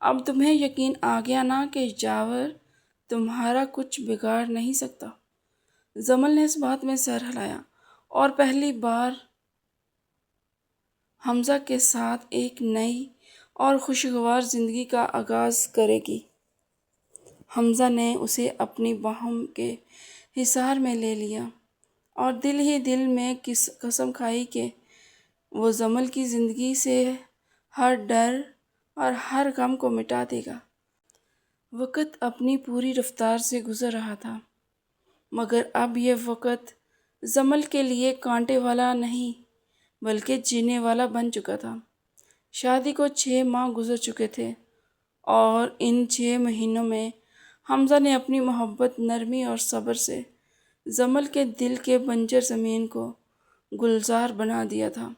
اب تمہیں یقین آ گیا نا کہ جاور تمہارا کچھ بگاڑ نہیں سکتا۔ جمل نے اس بات میں سر ہلایا اور پہلی بار حمزہ کے ساتھ ایک نئی اور خوشگوار زندگی کا آغاز کرے گی۔ حمزہ نے اسے اپنی باہوں کے حصار میں لے لیا اور دل ہی دل میں قسم کھائی کہ وہ جمل کی زندگی سے ہر ڈر اور ہر غم کو مٹا دے گا۔ وقت اپنی پوری رفتار سے گزر رہا تھا، مگر اب یہ وقت جمل کے لیے کانٹے والا نہیں بلکہ جینے والا بن چکا تھا۔ شادی کو 6 ماہ گزر چکے تھے اور ان 6 مہینوں میں حمزہ نے اپنی محبت، نرمی اور صبر سے جمل کے دل کے بنجر زمین کو گلزار بنا دیا تھا۔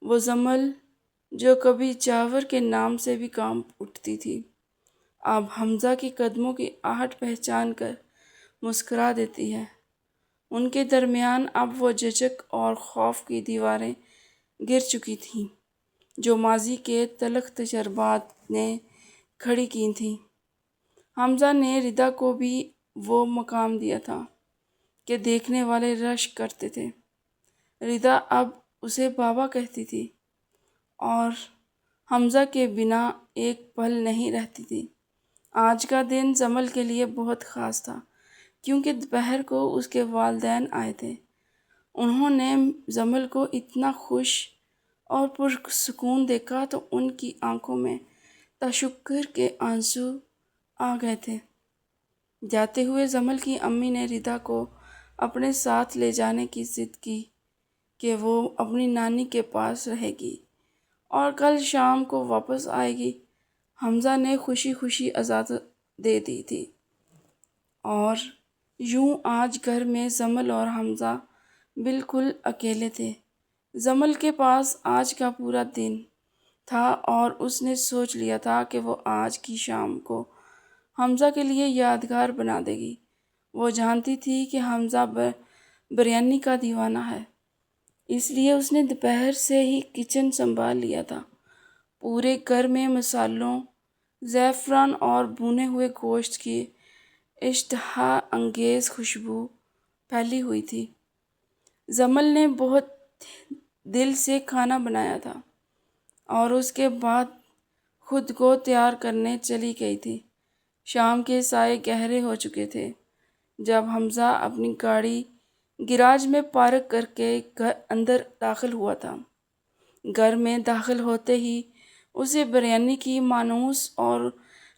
وہ جمل جو کبھی جاور کے نام سے بھی کانپ اٹھتی تھی، اب حمزہ کے قدموں کی آہٹ پہچان کر مسکرا دیتی ہے۔ ان کے درمیان اب وہ جھجک اور خوف کی دیواریں گر چکی تھیں جو ماضی کے تلخ تجربات نے کھڑی کی تھیں۔ حمزہ نے ردا کو بھی وہ مقام دیا تھا کہ دیکھنے والے رشک کرتے تھے۔ ردا اب اسے بابا کہتی تھی اور حمزہ کے بنا ایک پل نہیں رہتی تھی۔ آج کا دن جمل کے لیے بہت خاص تھا کیونکہ دوپہر کو اس کے والدین آئے تھے۔ انہوں نے جمل کو اتنا خوش اور پرسکون دیکھا تو ان کی آنکھوں میں تشکر کے آنسو آ گئے تھے۔ جاتے ہوئے جمل کی امی نے ردا کو اپنے ساتھ لے جانے کی ضد کی کہ وہ اپنی نانی کے پاس رہے گی اور کل شام کو واپس آئے گی۔ حمزہ نے خوشی خوشی اجازت دے دی تھی اور یوں آج گھر میں جمل اور حمزہ بالکل اکیلے تھے۔ جمل کے پاس آج کا پورا دن تھا اور اس نے سوچ لیا تھا کہ وہ آج کی شام کو حمزہ کے لیے یادگار بنا دے گی۔ وہ جانتی تھی کہ حمزہ بریانی کا دیوانہ ہے، اس لیے اس نے دوپہر سے ہی کچن سنبھال لیا تھا۔ پورے گھر میں مصالحوں، زعفران اور بھنے ہوئے گوشت کی اشتہا انگیز خوشبو پھیلی ہوئی تھی۔ جمل نے بہت دل سے کھانا بنایا تھا اور اس کے بعد خود کو تیار کرنے چلی گئی تھی۔ شام کے سائے گہرے ہو چکے تھے جب حمزہ اپنی گاڑی گراج میں پارک کر کے اندر داخل ہوا تھا۔ گھر میں داخل ہوتے ہی اسے بریانی کی مانوس اور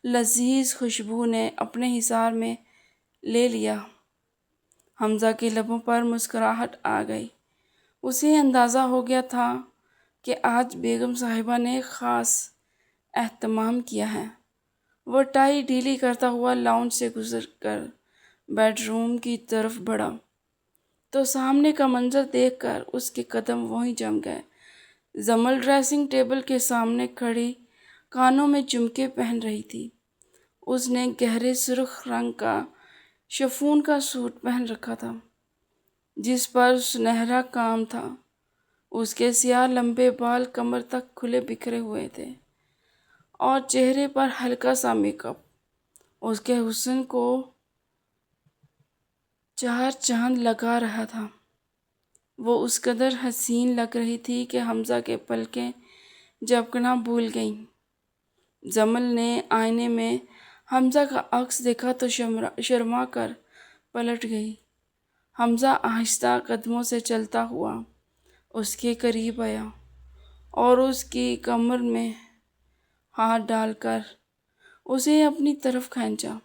لذیذ خوشبو نے اپنے حصار میں لے لیا۔ حمزہ کے لبوں پر مسکراہٹ آ گئی۔ اسے اندازہ ہو گیا تھا کہ آج بیگم صاحبہ نے خاص اہتمام کیا ہے۔ وہ ٹائی ڈھیلی کرتا ہوا لاؤنج سے گزر کر بیڈ روم کی طرف بڑھا تو سامنے کا منظر دیکھ کر اس کے قدم وہیں جم گئے۔ جمل ڈریسنگ ٹیبل کے سامنے کھڑی کانوں میں جھمکے پہن رہی تھی۔ اس نے گہرے سرخ رنگ کا شفون کا سوٹ پہن رکھا تھا جس پر سنہرا کام تھا۔ اس کے سیاہ لمبے بال کمر تک کھلے بکھرے ہوئے تھے اور چہرے پر ہلکا سا میک اپ اس کے حسن کو 4 چاند لگا رہا تھا۔ وہ اس قدر حسین لگ رہی تھی کہ حمزہ کے پلکیں جھپکنا بھول گئیں۔ جمل نے آئینے میں حمزہ کا عکس دیکھا تو شرما کر پلٹ گئی۔ حمزہ آہستہ قدموں سے چلتا ہوا اس کے قریب آیا اور اس کی کمر میں ہاتھ ڈال کر اسے اپنی طرف کھینچا۔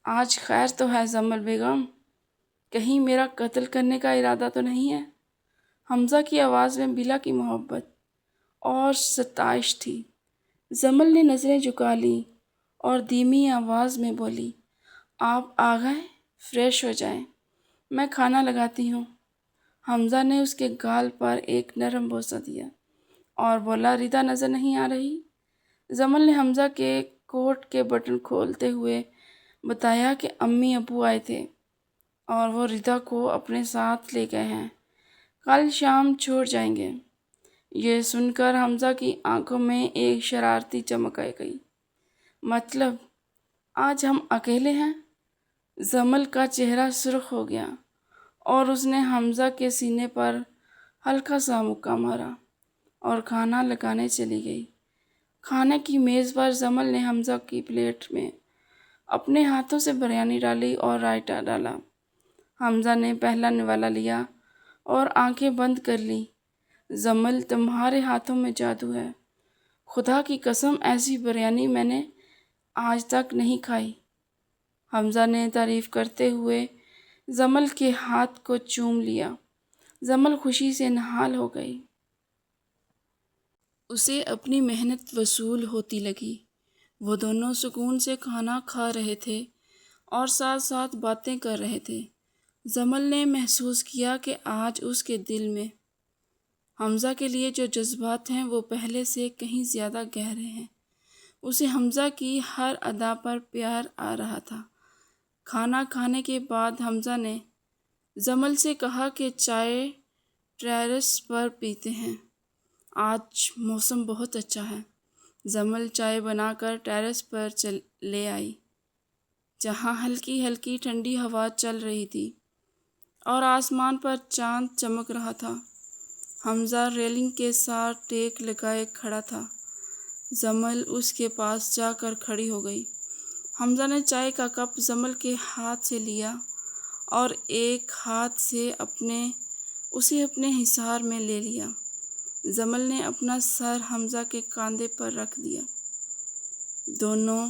آج خیر تو ہے جمل بیگم، کہیں میرا قتل کرنے کا ارادہ تو نہیں ہے؟ حمزہ کی آواز میں بلا کی محبت اور ستائش تھی۔ جمل نے نظریں جھکا لیں اور دھیمی آواز میں بولی، آپ آ گئے، فریش ہو جائیں، میں کھانا لگاتی ہوں۔ حمزہ نے اس کے گال پر ایک نرم بوسہ دیا اور بولا، ردا نظر نہیں آ رہی؟ جمل نے حمزہ کے کوٹ کے بٹن کھولتے ہوئے بتایا کہ امی ابو آئے تھے اور وہ ردا کو اپنے ساتھ لے گئے ہیں، کل شام چھوڑ جائیں گے۔ یہ سن کر حمزہ کی آنکھوں میں ایک شرارتی چمک آ گئی۔ مطلب آج ہم اکیلے ہیں؟ جمل کا چہرہ سرخ ہو گیا اور اس نے حمزہ کے سینے پر ہلکا سا مکہ مارا اور کھانا لگانے چلی گئی۔ کھانے کی میز پر جمل نے حمزہ کی پلیٹ میں اپنے ہاتھوں سے بریانی ڈالی اور رائتہ ڈالا۔ حمزہ نے پہلا نوالا لیا اور آنکھیں بند کر لیں۔ جمل تمہارے ہاتھوں میں جادو ہے، خدا کی قسم ایسی بریانی میں نے آج تک نہیں کھائی۔ حمزہ نے تعریف کرتے ہوئے جمل کے ہاتھ کو چوم لیا۔ جمل خوشی سے نہال ہو گئی۔ اسے اپنی محنت وصول ہوتی لگی۔ وہ دونوں سکون سے کھانا کھا رہے تھے اور ساتھ ساتھ باتیں کر رہے تھے۔ جمل نے محسوس کیا کہ آج اس کے دل میں حمزہ کے لیے جو جذبات ہیں وہ پہلے سے کہیں زیادہ گہرے ہیں۔ اسے حمزہ کی ہر ادا پر پیار آ رہا تھا۔ کھانا کھانے کے بعد حمزہ نے جمل سے کہا کہ چائے ٹیرس پر پیتے ہیں، آج موسم بہت اچھا ہے۔ جمل چائے بنا کر ٹیرس پر لے آئی، جہاں ہلکی ہلکی ٹھنڈی ہوا چل رہی تھی اور آسمان پر چاند چمک رہا تھا۔ حمزہ ریلنگ کے ساتھ ٹیک لگائے کھڑا تھا۔ جمل اس کے پاس جا کر کھڑی ہو گئی۔ حمزہ نے چائے کا کپ جمل کے ہاتھ سے لیا اور ایک ہاتھ سے اسے اپنے حصار میں لے لیا۔ جمل نے اپنا سر حمزہ کے کاندھے پر رکھ دیا۔ دونوں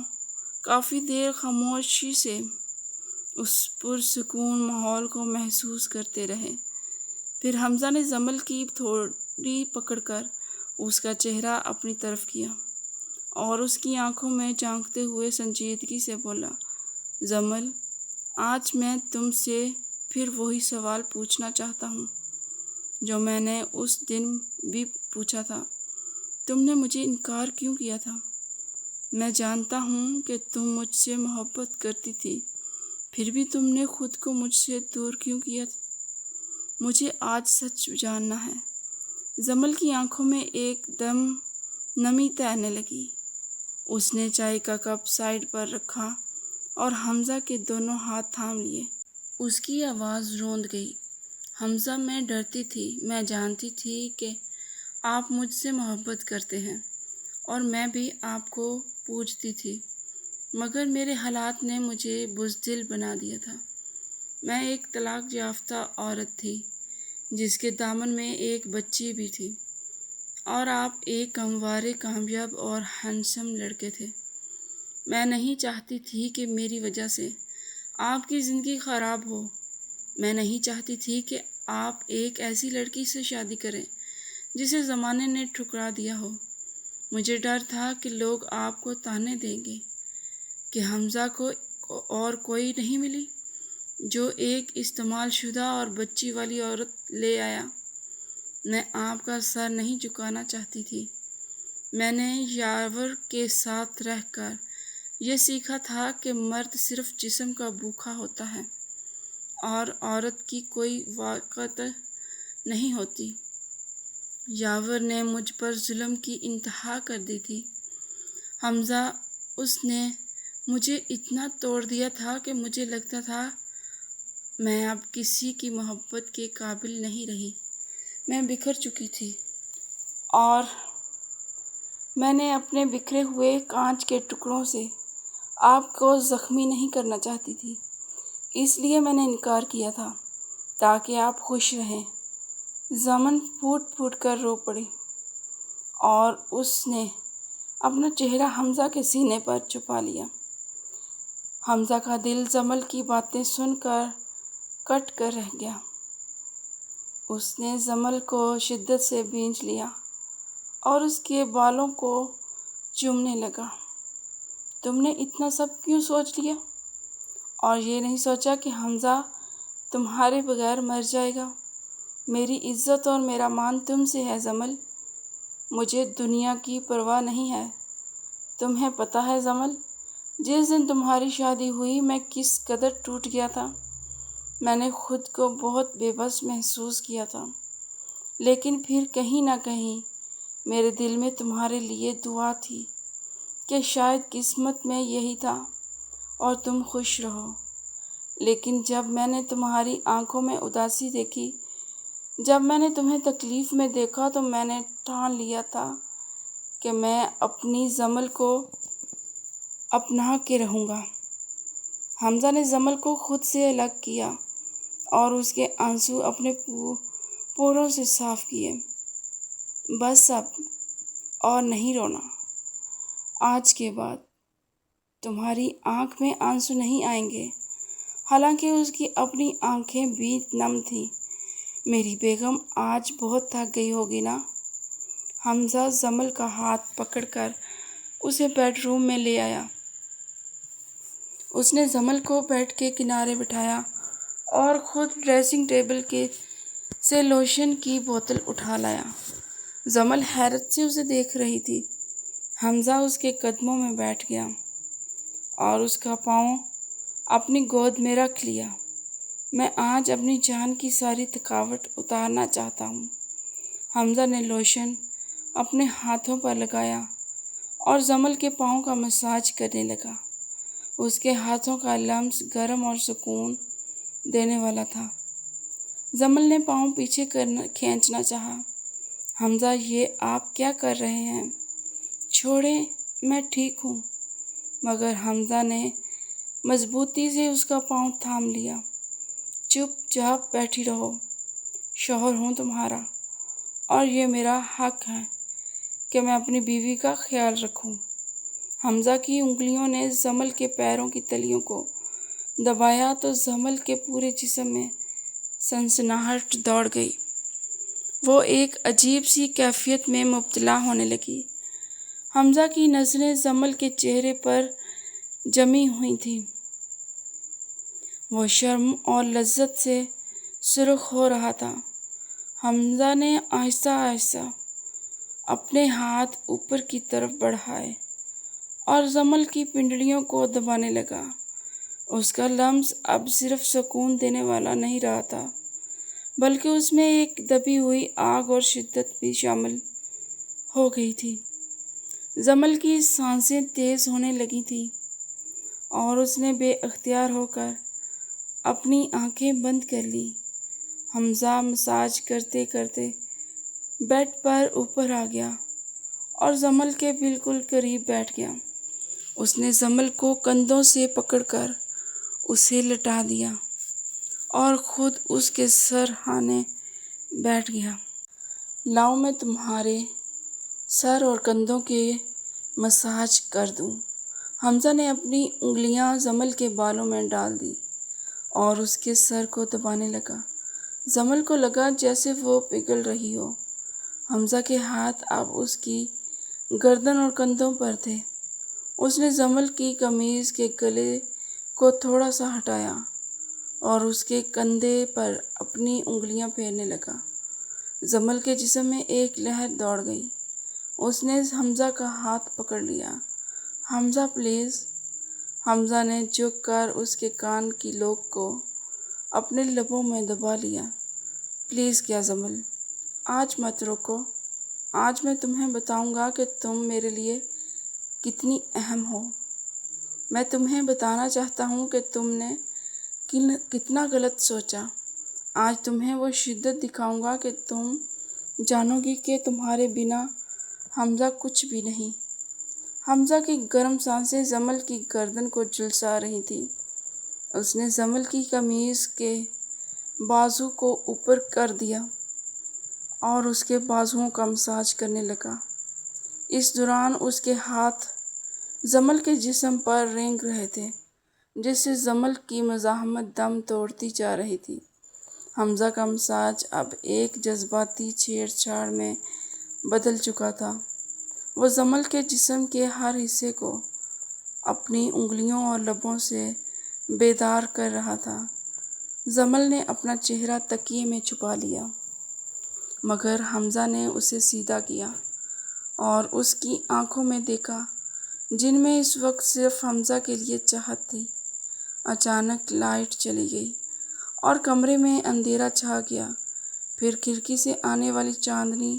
کافی دیر خاموشی سے اس پرسکون ماحول کو محسوس کرتے رہے۔ پھر حمزہ نے جمل کی تھوڑی پکڑ کر اس کا چہرہ اپنی طرف کیا اور اس کی آنکھوں میں جھانکتے ہوئے سنجیدگی سے بولا، جمل، آج میں تم سے پھر وہی سوال پوچھنا چاہتا ہوں جو میں نے اس دن بھی پوچھا تھا۔ تم نے مجھے انکار کیوں کیا تھا؟ میں جانتا ہوں کہ تم مجھ سے محبت کرتی تھی، پھر بھی تم نے خود کو مجھ سے دور کیوں کیا؟ مجھے آج سچ جاننا ہے۔ جمل کی آنکھوں میں ایک دم نمی تیرنے لگی۔ اس نے چائے کا کپ سائڈ پر رکھا اور حمزہ کے دونوں ہاتھ تھام لیے۔ اس کی آواز روند گئی، حمزہ، میں ڈرتی تھی، میں جانتی تھی کہ آپ مجھ سے محبت کرتے ہیں اور میں بھی آپ کو پوجتی تھی، مگر میرے حالات نے مجھے بزدل بنا دیا تھا۔ میں ایک طلاق یافتہ عورت تھی جس کے دامن میں ایک بچی بھی تھی، اور آپ ایک ہموار، کامیاب اور ہینڈسم لڑکے تھے۔ میں نہیں چاہتی تھی کہ میری وجہ سے آپ کی زندگی خراب ہو۔ میں نہیں چاہتی تھی کہ آپ ایک ایسی لڑکی سے شادی کریں جسے زمانے نے ٹھکرا دیا ہو۔ مجھے ڈر تھا کہ لوگ آپ کو طعنے دیں گے کہ حمزہ کو اور کوئی نہیں ملی جو ایک استعمال شدہ اور بچی والی عورت لے آیا۔ میں آپ کا سر نہیں جھکانا چاہتی تھی۔ میں نے یاور کے ساتھ رہ کر یہ سیکھا تھا کہ مرد صرف جسم کا بھوکا ہوتا ہے اور عورت کی کوئی وقت نہیں ہوتی۔ یاور نے مجھ پر ظلم کی انتہا کر دی تھی۔ حمزہ، اس نے مجھے اتنا توڑ دیا تھا کہ مجھے لگتا تھا میں اب کسی کی محبت کے قابل نہیں رہی۔ میں بکھر چکی تھی اور میں نے اپنے بکھرے ہوئے کانچ کے ٹکڑوں سے آپ کو زخمی نہیں کرنا چاہتی تھی، اس لیے میں نے انکار کیا تھا تاکہ آپ خوش رہیں۔ جمل پھوٹ پھوٹ کر رو پڑی اور اس نے اپنا چہرہ حمزہ کے سینے پر چھپا لیا۔ حمزہ کا دل جمل کی باتیں سن کر کٹ کر رہ گیا۔ اس نے جمل کو شدت سے بھینچ لیا اور اس کے بالوں کو چومنے لگا۔ تم نے اتنا سب کیوں سوچ لیا اور یہ نہیں سوچا کہ حمزہ تمہارے بغیر مر جائے گا؟ میری عزت اور میرا مان تم سے ہے جمل، مجھے دنیا کی پرواہ نہیں ہے۔ تمہیں پتہ ہے جمل، جس دن تمہاری شادی ہوئی میں کس قدر ٹوٹ گیا تھا۔ میں نے خود کو بہت بے بس محسوس کیا تھا، لیکن پھر کہیں نہ کہیں میرے دل میں تمہارے لیے دعا تھی کہ شاید قسمت میں یہی تھا اور تم خوش رہو۔ لیکن جب میں نے تمہاری آنکھوں میں اداسی دیکھی، جب میں نے تمہیں تکلیف میں دیکھا تو میں نے ٹھان لیا تھا کہ میں اپنی جمل کو اپنا کے رہوں گا۔ حمزہ نے جمل کو خود سے الگ کیا اور اس کے آنسو اپنے پوروں سے صاف کیے۔ بس اب اور نہیں رونا۔ آج کے بعد تمہاری آنکھ میں آنسو نہیں آئیں گے۔ حالانکہ اس کی اپنی آنکھیں بھی نم تھیں۔ میری بیگم آج بہت تھک گئی ہوگی نا؟ حمزہ جمل کا ہاتھ پکڑ کر اسے بیڈ روم میں لے آیا۔ اس نے جمل کو بیڈ کے کنارے بٹھایا اور خود ڈریسنگ ٹیبل سے لوشن کی بوتل اٹھا لایا۔ جمل حیرت سے اسے دیکھ رہی تھی۔ حمزہ اس کے قدموں میں بیٹھ گیا اور اس کا پاؤں اپنی گود میں رکھ لیا۔ میں آج اپنی جان کی ساری تھکاوٹ اتارنا چاہتا ہوں۔ حمزہ نے لوشن اپنے ہاتھوں پر لگایا اور جمل کے پاؤں کا مساج کرنے لگا۔ اس کے ہاتھوں کا لمس گرم اور سکون دینے والا تھا۔ جمل نے پاؤں پیچھے کھینچنا چاہا۔ حمزہ، یہ آپ کیا کر رہے ہیں؟ چھوڑیں، میں ٹھیک ہوں۔ مگر حمزہ نے مضبوطی سے اس کا پاؤں تھام لیا۔ چپ چاپ بیٹھی رہو، شوہر ہوں تمہارا، اور یہ میرا حق ہے کہ میں اپنی بیوی کا خیال رکھوں۔ حمزہ کی انگلیوں نے جمل کے پیروں کی تلیوں کو دبایا تو جمل کے پورے جسم میں سنسناہٹ دوڑ گئی۔ وہ ایک عجیب سی کیفیت میں مبتلا ہونے لگی۔ حمزہ کی نظریں جمل کے چہرے پر جمی ہوئی تھیں۔ وہ شرم اور لذت سے سرخ ہو رہا تھا۔ حمزہ نے آہستہ آہستہ اپنے ہاتھ اوپر کی طرف بڑھائے اور جمل کی پنڈلیوں کو دبانے لگا۔ اس کا لمس اب صرف سکون دینے والا نہیں رہا تھا، بلکہ اس میں ایک دبی ہوئی آگ اور شدت بھی شامل ہو گئی تھی۔ جمل کی سانسیں تیز ہونے لگی تھیں اور اس نے بے اختیار ہو کر اپنی آنکھیں بند کر لیں۔ حمزہ مساج کرتے کرتے بیڈ پر اوپر آ گیا اور جمل کے بالکل قریب بیٹھ گیا۔ اس نے جمل کو کندھوں سے پکڑ کر اسے لٹا دیا اور خود اس کے سرہانے بیٹھ گیا۔ لاؤ، میں تمہارے سر اور کندھوں کے مساج کر دوں۔ حمزہ نے اپنی انگلیاں جمل کے بالوں میں ڈال دیں اور اس کے سر کو دبانے لگا۔ جمل کو لگا جیسے وہ پگھل رہی ہو۔ حمزہ کے ہاتھ اب اس کی گردن اور کندھوں پر تھے۔ اس نے جمل کی قمیض کے گلے کو تھوڑا سا ہٹایا اور اس کے کندھے پر اپنی انگلیاں پھیرنے لگا۔ جمل کے جسم میں ایک لہر دوڑ گئی۔ اس نے حمزہ کا ہاتھ پکڑ لیا۔ حمزہ پلیز۔ حمزہ نے جھک کر اس کے کان کی لوک کو اپنے لبوں میں دبا لیا۔ پلیز کیا جمل، آج مت روکو۔ آج میں تمہیں بتاؤں گا کہ تم میرے لیے کتنی اہم ہو۔ میں تمہیں بتانا چاہتا ہوں کہ تم نے کتنا غلط سوچا۔ آج تمہیں وہ شدت دکھاؤں گا کہ تم جانو گی کہ تمہارے بنا حمزہ کچھ بھی نہیں۔ حمزہ کی گرم سانسیں جمل کی گردن کو جھلسا رہی تھیں۔ اس نے جمل کی قمیض کے بازو کو اوپر کر دیا اور اس کے بازوؤں کا مساج کرنے لگا۔ اس دوران اس کے ہاتھ جمل کے جسم پر رینگ رہے تھے، جس سے جمل کی مزاحمت دم توڑتی جا رہی تھی۔ حمزہ کا مساج اب ایک جذباتی چھیڑ چھاڑ میں بدل چکا تھا۔ وہ جمل کے جسم کے ہر حصے کو اپنی انگلیوں اور لبوں سے بیدار کر رہا تھا۔ جمل نے اپنا چہرہ تکیے میں چھپا لیا، مگر حمزہ نے اسے سیدھا کیا اور اس کی آنکھوں میں دیکھا، جن میں اس وقت صرف حمزہ کے لیے چاہت تھی۔ اچانک لائٹ چلی گئی اور کمرے میں اندھیرا چھا گیا۔ پھر کھڑکی سے آنے والی چاندنی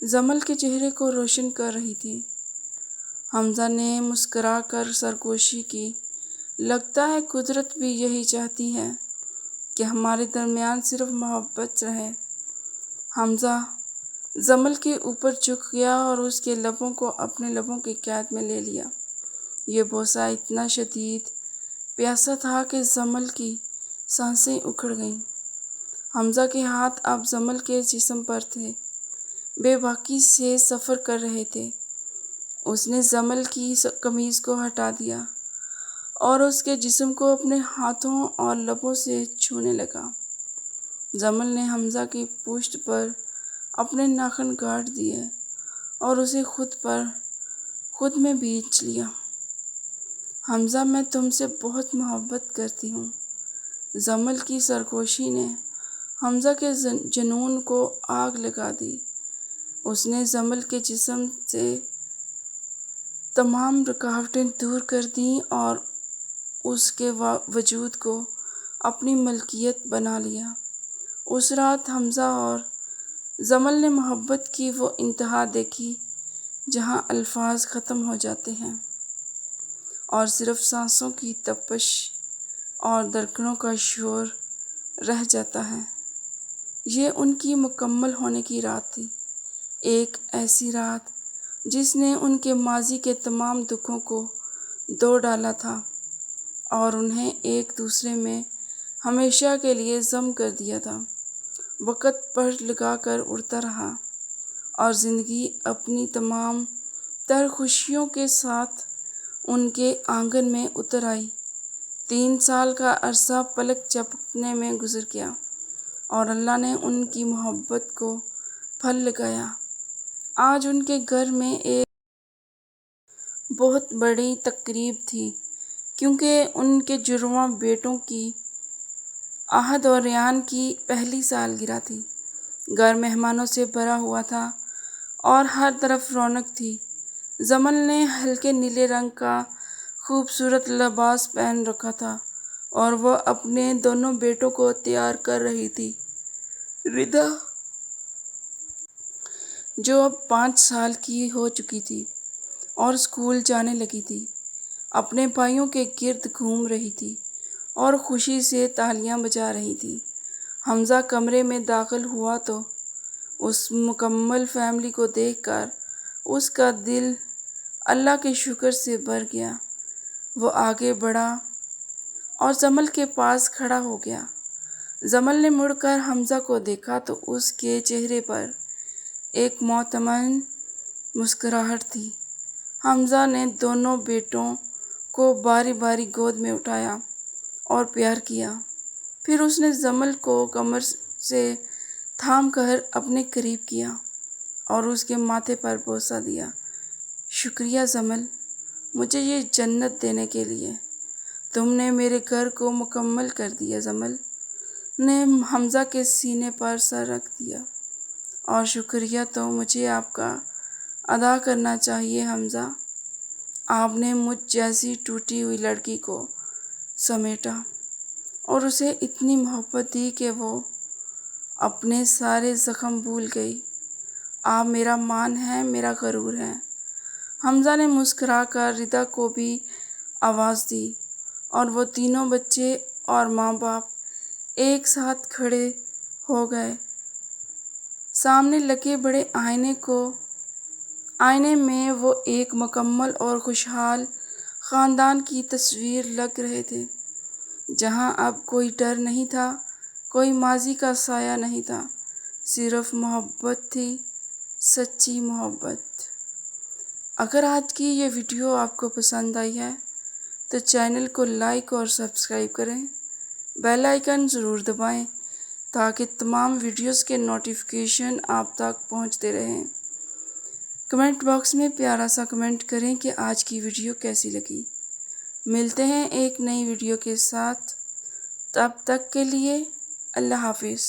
جمل کے چہرے کو روشن کر رہی تھی۔ حمزہ نے مسکرا کر سرگوشی کی۔ لگتا ہے قدرت بھی یہی چاہتی ہے کہ ہمارے درمیان صرف محبت رہے۔ حمزہ جمل کے اوپر جھک گیا اور اس کے لبوں کو اپنے لبوں کی قید میں لے لیا۔ یہ بوسہ اتنا شدید پیاسا تھا کہ جمل کی سانسیں اکھڑ گئیں۔ حمزہ کے ہاتھ اب جمل کے جسم پر تھے۔ بے باکی سے سفر کر رہے تھے۔ اس نے جمل کی قمیض کو ہٹا دیا اور اس کے جسم کو اپنے ہاتھوں اور لبوں سے چھونے لگا۔ جمل نے حمزہ کی پشت پر اپنے ناخن کاٹ دیے اور اسے خود میں بیچ لیا۔ حمزہ، میں تم سے بہت محبت کرتی ہوں۔ جمل کی سرگوشی نے حمزہ کے جنون کو آگ لگا دی۔ اس نے جمل کے جسم سے تمام رکاوٹیں دور کر دیں اور اس کے وجود کو اپنی ملکیت بنا لیا۔ اس رات حمزہ اور جمل نے محبت کی وہ انتہا دیکھی جہاں الفاظ ختم ہو جاتے ہیں اور صرف سانسوں کی تپش اور دھڑکنوں کا شور رہ جاتا ہے۔ یہ ان کی مکمل ہونے کی رات تھی، ایک ایسی رات جس نے ان کے ماضی کے تمام دکھوں کو دھو ڈالا تھا اور انہیں ایک دوسرے میں ہمیشہ کے لیے ضم کر دیا تھا۔ وقت پر لگا کر اڑتا رہا اور زندگی اپنی تمام تر خوشیوں کے ساتھ ان کے آنگن میں اتر آئی۔ 3 سال کا عرصہ پلک جھپکنے میں گزر گیا اور اللہ نے ان کی محبت کو پھل لگایا۔ آج ان کے گھر میں ایک بہت بڑی تقریب تھی کیونکہ ان کے جڑواں بیٹوں کی عہد و ریان کی پہلی سالگرہ تھی۔ گھر مہمانوں سے بھرا ہوا تھا اور ہر طرف رونق تھی۔ جمل نے ہلکے نیلے رنگ کا خوبصورت لباس پہن رکھا تھا اور وہ اپنے دونوں بیٹوں کو تیار کر رہی تھی۔ ردا، جو اب 5 سال کی ہو چکی تھی اور اسکول جانے لگی تھی، اپنے بھائیوں کے گرد گھوم رہی تھی اور خوشی سے تالیاں بجا رہی تھی۔ حمزہ کمرے میں داخل ہوا تو اس مکمل فیملی کو دیکھ کر اس کا دل اللہ کے شکر سے بھر گیا۔ وہ آگے بڑھا اور جمل کے پاس کھڑا ہو گیا۔ جمل نے مڑ کر حمزہ کو دیکھا تو اس کے چہرے پر ایک مطمئن مسکراہٹ تھی۔ حمزہ نے دونوں بیٹوں کو باری باری گود میں اٹھایا اور پیار کیا۔ پھر اس نے جمل کو کمر سے تھام کر اپنے قریب کیا اور اس کے ماتھے پر بوسہ دیا۔ شکریہ جمل، مجھے یہ جنت دینے کے لیے۔ تم نے میرے گھر کو مکمل کر دیا۔ جمل نے حمزہ کے سینے پر سر رکھ دیا۔ اور شکریہ تو مجھے آپ کا ادا کرنا چاہیے حمزہ، آپ نے مجھ جیسی ٹوٹی ہوئی لڑکی کو سمیٹا اور اسے اتنی محبت دی کہ وہ اپنے سارے زخم بھول گئی۔ آپ میرا مان ہیں، میرا غرور ہیں۔ حمزہ نے مسکرا کر ردا کو بھی آواز دی اور وہ تینوں بچے اور ماں باپ ایک ساتھ کھڑے ہو گئے۔ سامنے لگے بڑے آئینے میں وہ ایک مکمل اور خوشحال خاندان کی تصویر لگ رہے تھے، جہاں اب کوئی ڈر نہیں تھا، کوئی ماضی کا سایہ نہیں تھا، صرف محبت تھی، سچی محبت۔ اگر آج کی یہ ویڈیو آپ کو پسند آئی ہے تو چینل کو لائک اور سبسکرائب کریں، بیل آئیکن ضرور دبائیں تاکہ تمام ویڈیوز کے نوٹیفیکیشن آپ تک پہنچتے رہیں۔ کمنٹ باکس میں پیارا سا کمنٹ کریں کہ آج کی ویڈیو کیسی لگی۔ ملتے ہیں ایک نئی ویڈیو کے ساتھ، تب تک کے لیے اللہ حافظ۔